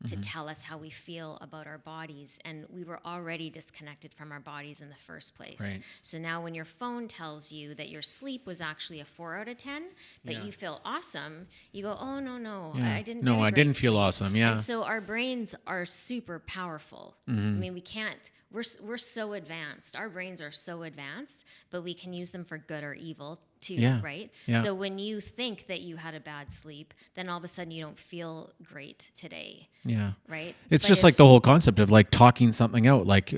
to tell us how we feel about our bodies, and we were already disconnected from our bodies in the first place. Right. So now when your phone tells you that your sleep was actually a 4 out of 10, but you feel awesome, you go, oh, no, I didn't get a great feel sleep. awesome. Yeah. And so our brains are super powerful. I mean, we can't, we're so advanced. Our brains are so advanced, but we can use them for good or evil too, right? Yeah. So when you think that you had a bad sleep, then all of a sudden you don't feel great today. Yeah. Right? It's just like the whole concept of like talking something out, like,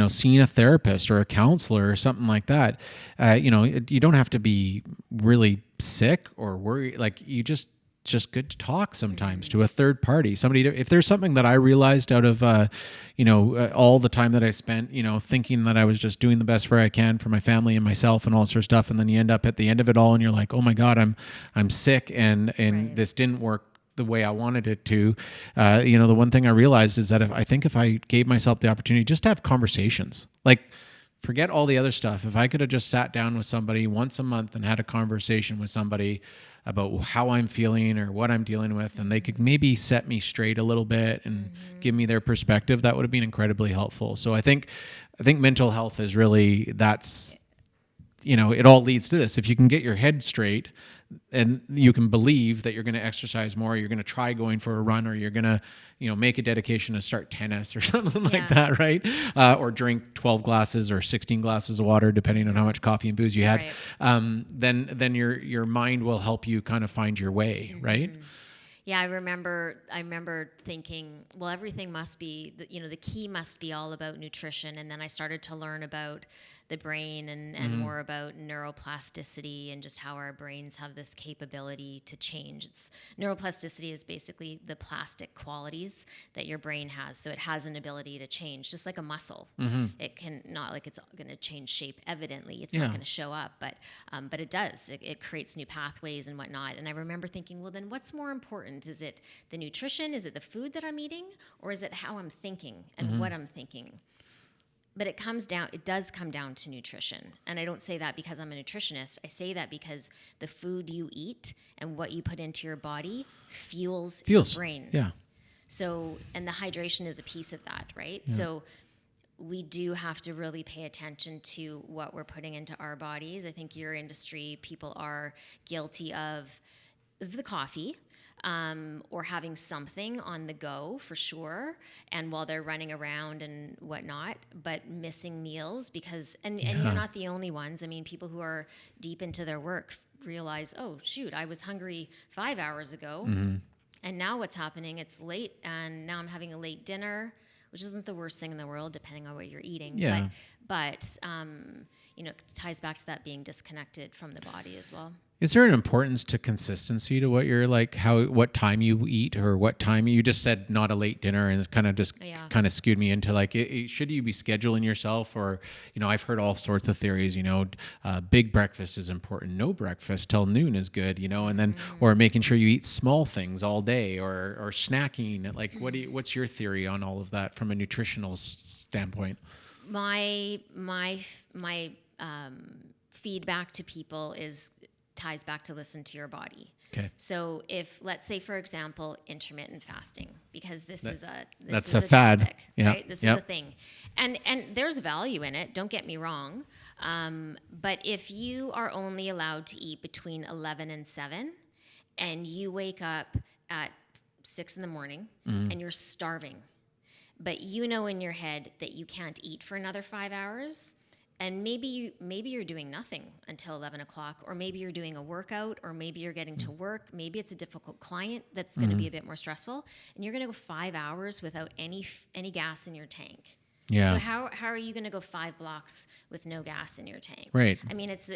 seeing a therapist or a counselor or something like that. You don't have to be really sick or worried. Like it's just good to talk sometimes to a third party, somebody if there's something that I realized out of, all the time that I spent, thinking that I was just doing the best for I can for my family and myself and all sort of stuff. And then you end up at the end of it all and you're like, oh my God, I'm sick and this didn't work the way I wanted it to. The one thing I realized is that if I gave myself the opportunity just to have conversations, like forget all the other stuff. If I could have just sat down with somebody once a month and had a conversation with somebody about how I'm feeling or what I'm dealing with, and they could maybe set me straight a little bit and give me their perspective, that would have been incredibly helpful. So I think mental health is really, that's, it all leads to this. If you can get your head straight and you can believe that you're going to exercise more, you're going to try going for a run, or you're going to, make a dedication to start tennis or something like that, right? Or drink 12 glasses or 16 glasses of water, depending on how much coffee and booze you had. Right. Then your mind will help you kind of find your way, right? Yeah, I remember thinking, well, everything must be, the key must be all about nutrition. And then I started to learn about the brain and more about neuroplasticity and just how our brains have this capability to change. Neuroplasticity is basically the plastic qualities that your brain has. So it has an ability to change, just like a muscle. It can, not like it's going to change shape evidently. It's not going to show up, but it does. It creates new pathways and whatnot. And I remember thinking, well, then what's more important? Is it the nutrition? Is it the food that I'm eating? Or is it how I'm thinking and what I'm thinking? But it does come down to nutrition. And I don't say that because I'm a nutritionist. I say that because the food you eat and what you put into your body fuels your brain. Yeah. So, and the hydration is a piece of that, right? Yeah. So we do have to really pay attention to what we're putting into our bodies. I think your industry, people are guilty of the coffee. Or having something on the go for sure, and while they're running around and whatnot, but missing meals because, and you're not the only ones. I mean, people who are deep into their work realize, oh shoot, I was hungry 5 hours ago, and now what's happening? It's late, and now I'm having a late dinner, which isn't the worst thing in the world, depending on what you're eating. Yeah. But it ties back to that being disconnected from the body as well. Is there an importance to consistency to what you're like, what time you eat, or what time you just said not a late dinner, and it kind of skewed me into like, should you be scheduling yourself, or, I've heard all sorts of theories, big breakfast is important. No breakfast till noon is good, and then, or making sure you eat small things all day, or snacking. Like, what's your theory on all of that from a nutritional standpoint? My feedback to people ties back to listen to your body. Okay. So if, let's say, for example, intermittent fasting, because this is a fad, topic, yeah. Right? This is a thing, and there's value in it. Don't get me wrong, but if you are only allowed to eat between 11 and 7, and you wake up at 6 in the morning and you're starving, but in your head that you can't eat for another 5 hours. And maybe you're doing nothing until 11 o'clock, or maybe you're doing a workout, or maybe you're getting to work. Maybe it's a difficult client that's going to be a bit more stressful, and you're going to go 5 hours without any gas in your tank. Yeah. So how are you going to go 5 blocks with no gas in your tank? Right. I mean, it's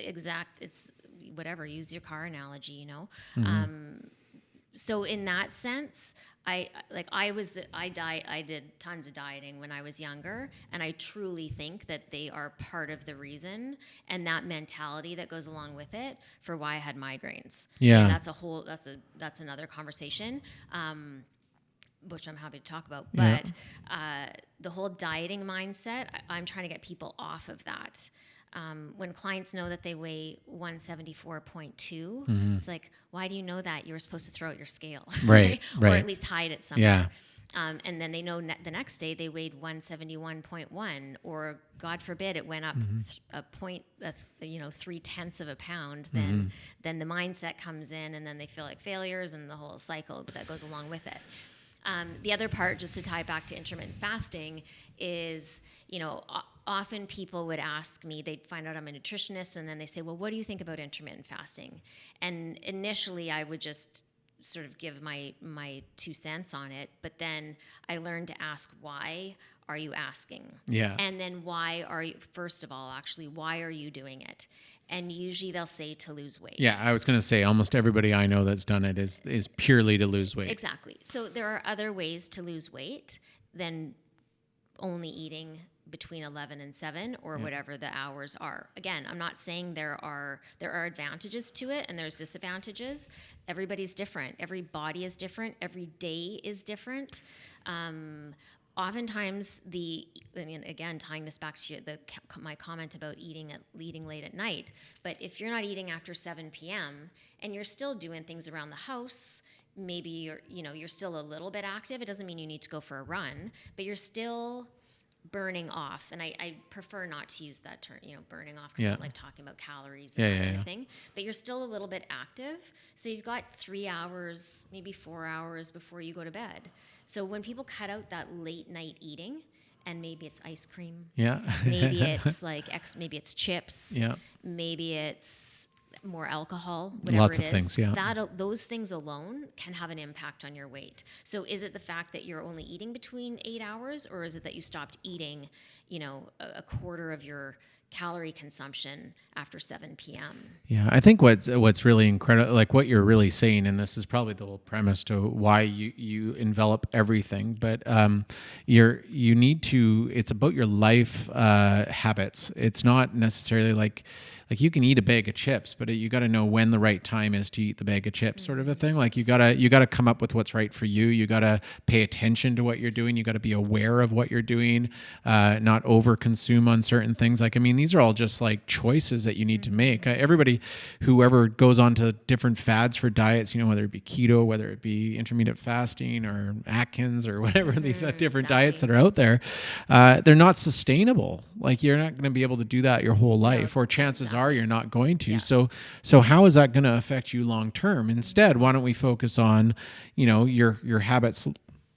whatever. Use your car analogy. So in that sense, I did tons of dieting when I was younger, and I truly think that they are part of the reason, and that mentality that goes along with it for why I had migraines. Yeah. And that's another conversation, which I'm happy to talk about. But the whole dieting mindset, I'm trying to get people off of that. When clients know that they weigh 174.2, it's like, why do you know that? You were supposed to throw out your scale, right? Or at least hide it somewhere. Yeah. And then they know the next day they weighed 171.1, or God forbid it went up a point, 0.3 of a pound. Then the mindset comes in, and then they feel like failures, and the whole cycle that goes along with it. The other part, just to tie back to intermittent fasting, is, often people would ask me, they'd find out I'm a nutritionist, and then they say, well, what do you think about intermittent fasting? And initially I would just sort of give my 2 cents on it, but then I learned to ask, why are you asking? Yeah. And then why are you doing it? And usually they'll say to lose weight. Yeah, I was going to say almost everybody I know that's done it is purely to lose weight. Exactly. So there are other ways to lose weight than only eating between 11 and 7 or whatever the hours are. Again, I'm not saying there are advantages to it and there's disadvantages. Everybody's different. Every body is different. Every day is different. oftentimes and again, tying this back to my comment about eating late at night, but if you're not eating after 7 p.m. and you're still doing things around the house, maybe you're still a little bit active. It doesn't mean you need to go for a run, but you're still burning off. And I prefer not to use that term, burning off, because I don't like talking about calories and that kind of thing. But you're still a little bit active. So you've got 3 hours, maybe 4 hours before you go to bed. So when people cut out that late night eating, and maybe it's ice cream, maybe it's maybe it's chips, maybe it's more alcohol, whatever Lots it of is, things, those things alone can have an impact on your weight. So is it the fact that you're only eating between 8 hours, or is it that you stopped eating, a quarter of your calorie consumption after 7 p.m.? Yeah, I think what's really incredible, like what you're really saying, and this is probably the whole premise to why you envelop everything, but you need to. It's about your life habits. It's not necessarily like you can eat a bag of chips, but you got to know when the right time is to eat the bag of chips, sort of a thing. Like you gotta come up with what's right for you. You gotta pay attention to what you're doing. You got to be aware of what you're doing, not over consume on certain things. Like, I mean, these are all just like choices that you need to make. Whoever goes on to different fads for diets, whether it be keto, whether it be intermittent fasting or Atkins or whatever, these different diets that are out there, they're not sustainable. Like you're not going to be able to do that your whole life, or chances are you're not going to. So how is that going to affect you long term? Instead, why don't we focus on, your habits,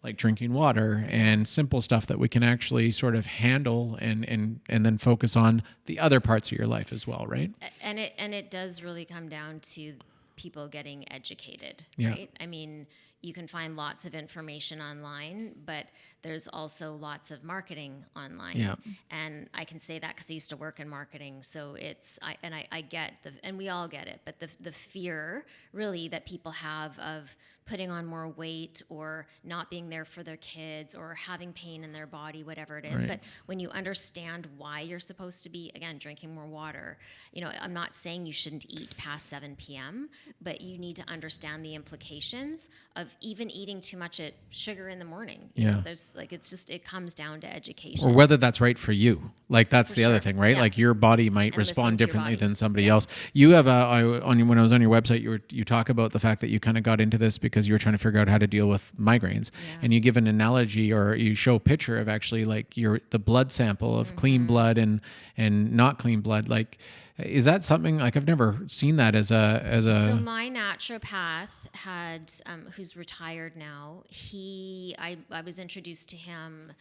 like drinking water and simple stuff that we can actually sort of handle and then focus on the other parts of your life as well, right? And it does really come down to people getting educated, right? I mean, you can find lots of information online, but there's also lots of marketing online. Yeah. And I can say that because I used to work in marketing. So I get and we all get it, but the fear really that people have of putting on more weight or not being there for their kids or having pain in their body, whatever it is. Right. But when you understand why you're supposed to be, again, drinking more water, I'm not saying you shouldn't eat past 7 p.m., but you need to understand the implications of even eating too much sugar in the morning. You know, there's it comes down to education. Or whether that's right for you. Like that's the other thing, right? Yeah. Like your body might respond differently than somebody else. You have when I was on your website, you talk about the fact that you kind of got into this because you were trying to figure out how to deal with migraines, and you give an analogy or you show a picture of actually like the blood sample of clean blood and not clean blood. Like, is that something like I've never seen that as a? So my naturopath had, who's retired now. I was introduced to him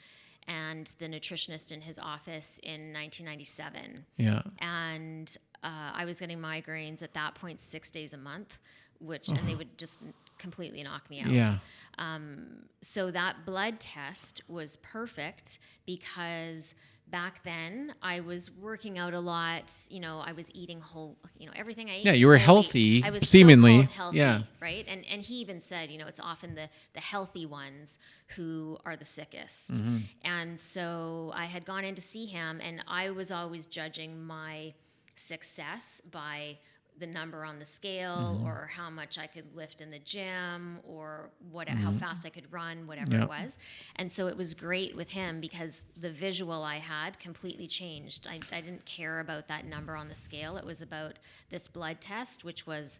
and the nutritionist in his office in 1997. Yeah. And I was getting migraines at that point 6 days a month, and they would just completely knock me out. Yeah. So that blood test was perfect because back then I was working out a lot, I was eating whole, everything I ate. Yeah, you were healthy, I was seemingly. So healthy, right? And he even said, it's often the healthy ones who are the sickest. Mm-hmm. And so I had gone in to see him, and I was always judging my success by the number on the scale, or how much I could lift in the gym, or how fast I could run, whatever it was. And so it was great with him because the visual I had completely changed. I didn't care about that number on the scale. It was about this blood test, which was,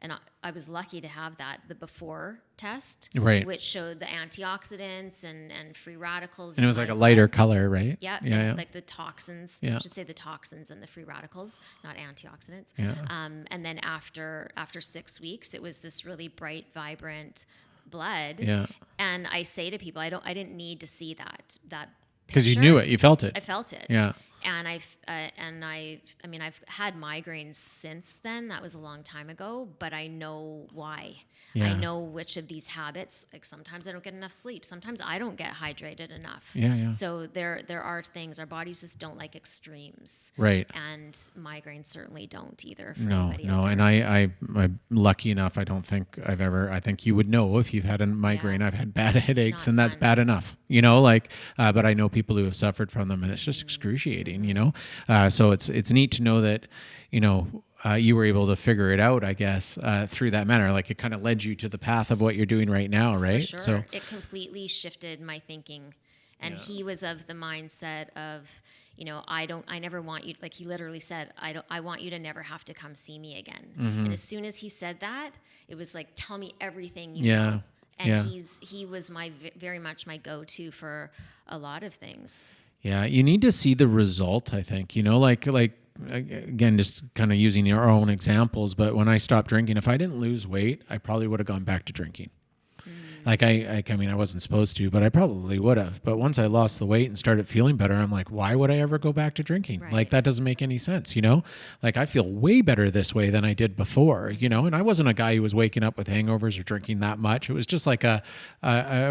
and I was lucky to have the before test, right, which showed the antioxidants and free radicals. And it was like a lighter color, right? Yeah. Like the toxins. I should say the toxins and the free radicals, not antioxidants. Yeah. And then after 6 weeks, it was this really bright, vibrant blood. Yeah. And I say to people, I didn't need to see that because you knew it, you felt it. I felt it. Yeah. And I've had migraines since then. That was a long time ago, but I know why. Yeah. I know which of these habits, like sometimes I don't get enough sleep. Sometimes I don't get hydrated enough. Yeah. So there are things, our bodies just don't like extremes. Right. And migraines certainly don't either. No. And I'm lucky enough. I think you would know if you've had a migraine. I've had bad headaches, and that's bad enough, but I know people who have suffered from them, and it's just excruciating, so it's neat to know that, you were able to figure it out, I guess, through that manner. Like it kind of led you to the path of what you're doing right now, right? For sure. So it completely shifted my thinking And Yeah. he was of the mindset of, I never want you, like he literally said, I want you to never have to come see me again. And as soon as he said that, it was like, tell me everything you know. And Yeah. he was very much my go-to for a lot of things. Yeah, you need to see the result, I think. Like again, just kind of using your own examples, but when I stopped drinking, if I didn't lose weight, I probably would have gone back to drinking. Like I mean, I wasn't supposed to, but I probably would have. But once I lost the weight and started feeling better, I'm like, why would I ever go back to drinking? Right. Like that doesn't make any sense, Like I feel way better this way than I did before, And I wasn't a guy who was waking up with hangovers or drinking that much. It was just like a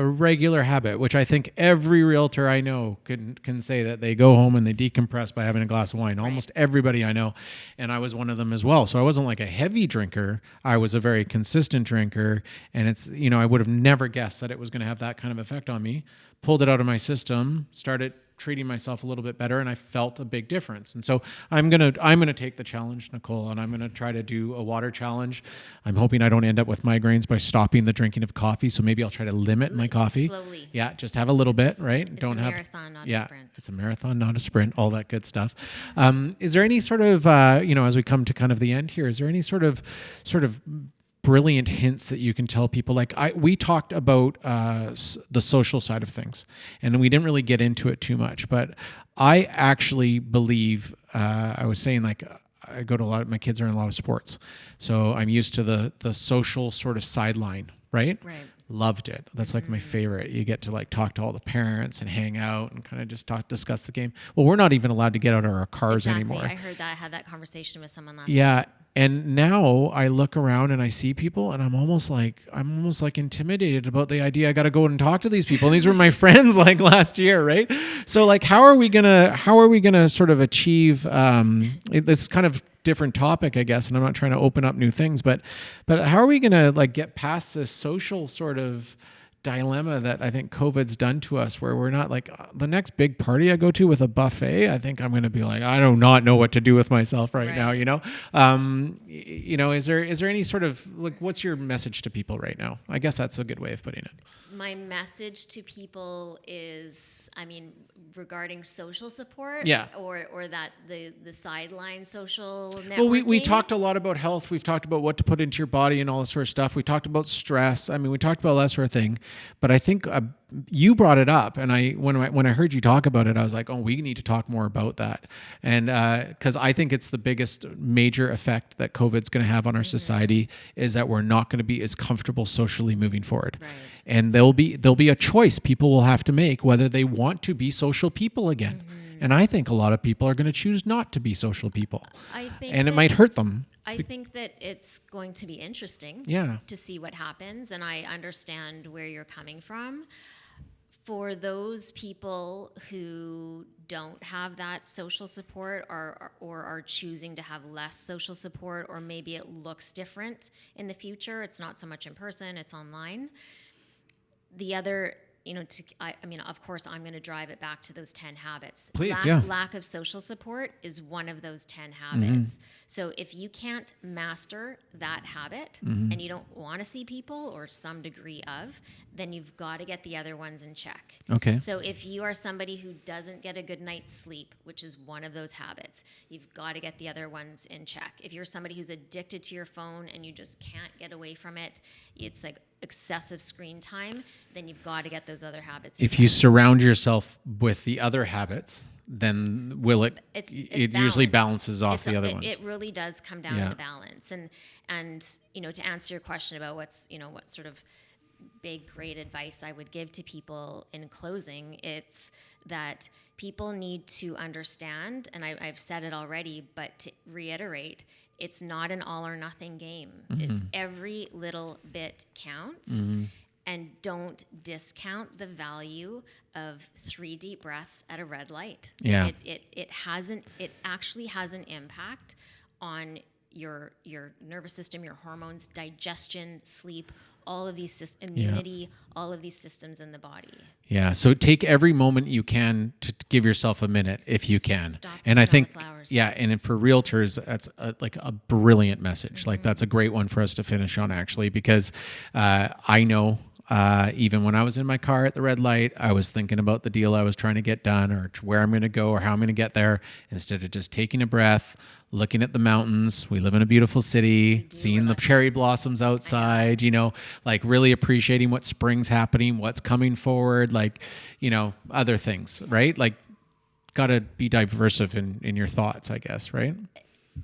regular habit, which I think every realtor I know can say that they go home and they decompress by having a glass of wine. Right. Almost everybody I know, and I was one of them as well. So I wasn't like a heavy drinker. I was a very consistent drinker, and it's I would have never guessed that it was going to have that kind of effect on me. Pulled it out of my system, started treating myself a little bit better, and I felt a big difference. And so I'm gonna take the challenge, Nicole, and I'm gonna try to do a water challenge. I'm hoping I don't end up with migraines by stopping the drinking of coffee. So maybe I'll try to limit my coffee. Slowly. Yeah, just have a little bit, right? It's a marathon, not a sprint. It's a marathon, not a sprint. All that good stuff. Is there any sort of as we come to kind of the end here, is there any sort of brilliant hints that you can tell people? Like we talked about the social side of things, and we didn't really get into it too much, but I actually believe, I was saying, like, I go to my kids are in a lot of sports, so I'm used to the social sort of sideline, right? Right. Loved it. That's like my favorite. You get to like talk to all the parents and hang out and kind of just discuss the game. Well, we're not even allowed to get out of our cars anymore. I heard that. I had that conversation with someone last night. And now I look around and I see people, and I'm almost like intimidated about the idea I got to go and talk to these people. And these were my friends like last year, right? So like, how are we gonna sort of achieve this kind of different topic, I guess? And I'm not trying to open up new things, but how are we gonna like get past this social sort of dilemma that I think COVID's done to us, where we're not like, the next big party I go to with a buffet, I think I'm going to be like, I do not know what to do with myself right now. Is there any sort of like, what's your message to people right now? I guess that's a good way of putting it. My message to people is, regarding social support, or that the sideline social networking. Well, we talked a lot about health. We've talked about what to put into your body and all this sort of stuff. We talked about stress. We talked about that sort of thing. But I think you brought it up, and when I heard you talk about it, I was like, oh, we need to talk more about that. And because I think it's the biggest major effect that COVID's going to have on our society is that we're not going to be as comfortable socially moving forward. Right. And there'll be a choice people will have to make whether they want to be social people again. And I think a lot of people are going to choose not to be social people. And it might hurt them. I think that it's going to be interesting to see what happens, and I understand where you're coming from. For those people who don't have that social support or are choosing to have less social support, or maybe it looks different in the future, it's not so much in person, it's online. The other, of course, I'm going to drive it back to those 10 habits. Please, Lack of social support is one of those 10 habits. So if you can't master that habit and you don't want to see people, or some degree of, then you've got to get the other ones in check. Okay. So if you are somebody who doesn't get a good night's sleep, which is one of those habits, you've got to get the other ones in check. If you're somebody who's addicted to your phone and you just can't get away from it, it's like excessive screen time, then you've got to get those other habits. If you surround yourself with the other habits, then it usually balances off the other ones. It really does come down to balance. And to answer your question about what sort of big, great advice I would give to people in closing, it's that people need to understand, and I've said it already, but to reiterate, it's not an all or nothing game. It's every little bit counts. And don't discount the value of 3 deep breaths at a red light. Yeah. It actually has an impact on your nervous system, your hormones, digestion, sleep, all of these immunity, all of these systems in the body. Yeah. So take every moment you can to give yourself a minute if you can. And I think, and for realtors, that's a brilliant message. Like that's a great one for us to finish on, actually, because I know even when I was in my car at the red light, I was thinking about the deal I was trying to get done or where I'm going to go or how I'm going to get there instead of just taking a breath, looking at the mountains. We live in a beautiful city, seeing the cherry blossoms outside, you know, like really appreciating what spring's happening, what's coming forward, like, you know, other things, right? Like, got to be diverse in your thoughts, I guess, right?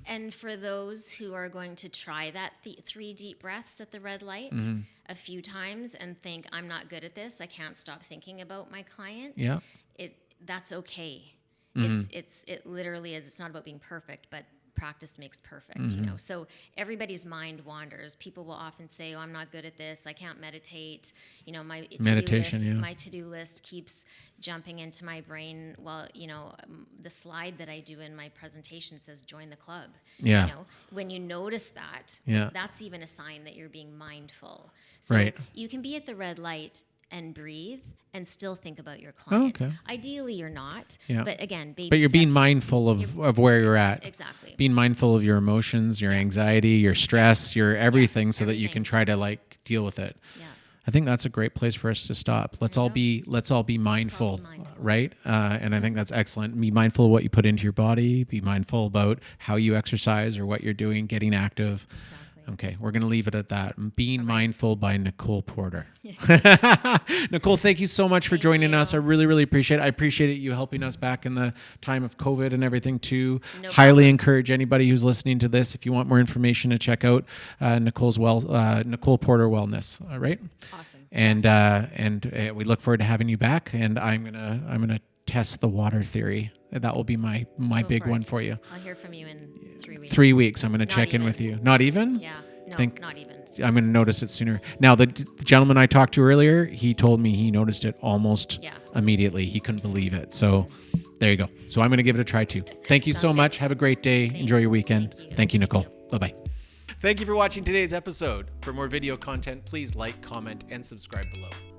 And for those who are going to try that 3 deep breaths at the red light a few times and think, I'm not good at this, I can't stop thinking about my client. Yeah. That's okay. It literally is. It's not about being perfect, but practice makes perfect, you know. So everybody's mind wanders. People will often say, oh, I'm not good at this, I can't meditate, you know, my to-do list keeps jumping into my brain. Well, you know, the slide that I do in my presentation says join the club. You know, when you notice that, that's even a sign that you're being mindful. So you can be at the red light and breathe and still think about your client. Oh, okay. Ideally, you're not. Yeah. But again, baby But you're steps, being mindful of where you're at. Exactly. Being mindful of your emotions, your anxiety, your stress, your everything, so that you can try to like deal with it. Yeah. I think that's a great place for us to stop. Let's all be mindful, right? And I think that's excellent. Be mindful of what you put into your body. Be mindful about how you exercise or what you're doing, getting active. Exactly. Okay, we're going to leave it at that. Being Mindful by Nicole Porter. Nicole, thank you so much for joining us. I really, really appreciate it. I appreciate you helping us back in the time of COVID and everything too. Highly encourage anybody who's listening to this, if you want more information, to check out Nicole Porter Wellness. All right. Awesome. And we look forward to having you back. And I'm gonna test the water theory. That will be my big one for you. I'll hear from you in 3 weeks. 3 weeks. I'm going to check in with you. Not even? Yeah. No, not even. I'm going to notice it sooner. Now, the gentleman I talked to earlier, he told me he noticed it almost immediately. He couldn't believe it. So there you go. So I'm going to give it a try too. Thank you so much. Have a great day. Thanks. Enjoy your weekend. Thank you, Nicole. Bye-bye. Thank you for watching today's episode. For more video content, please like, comment, and subscribe below.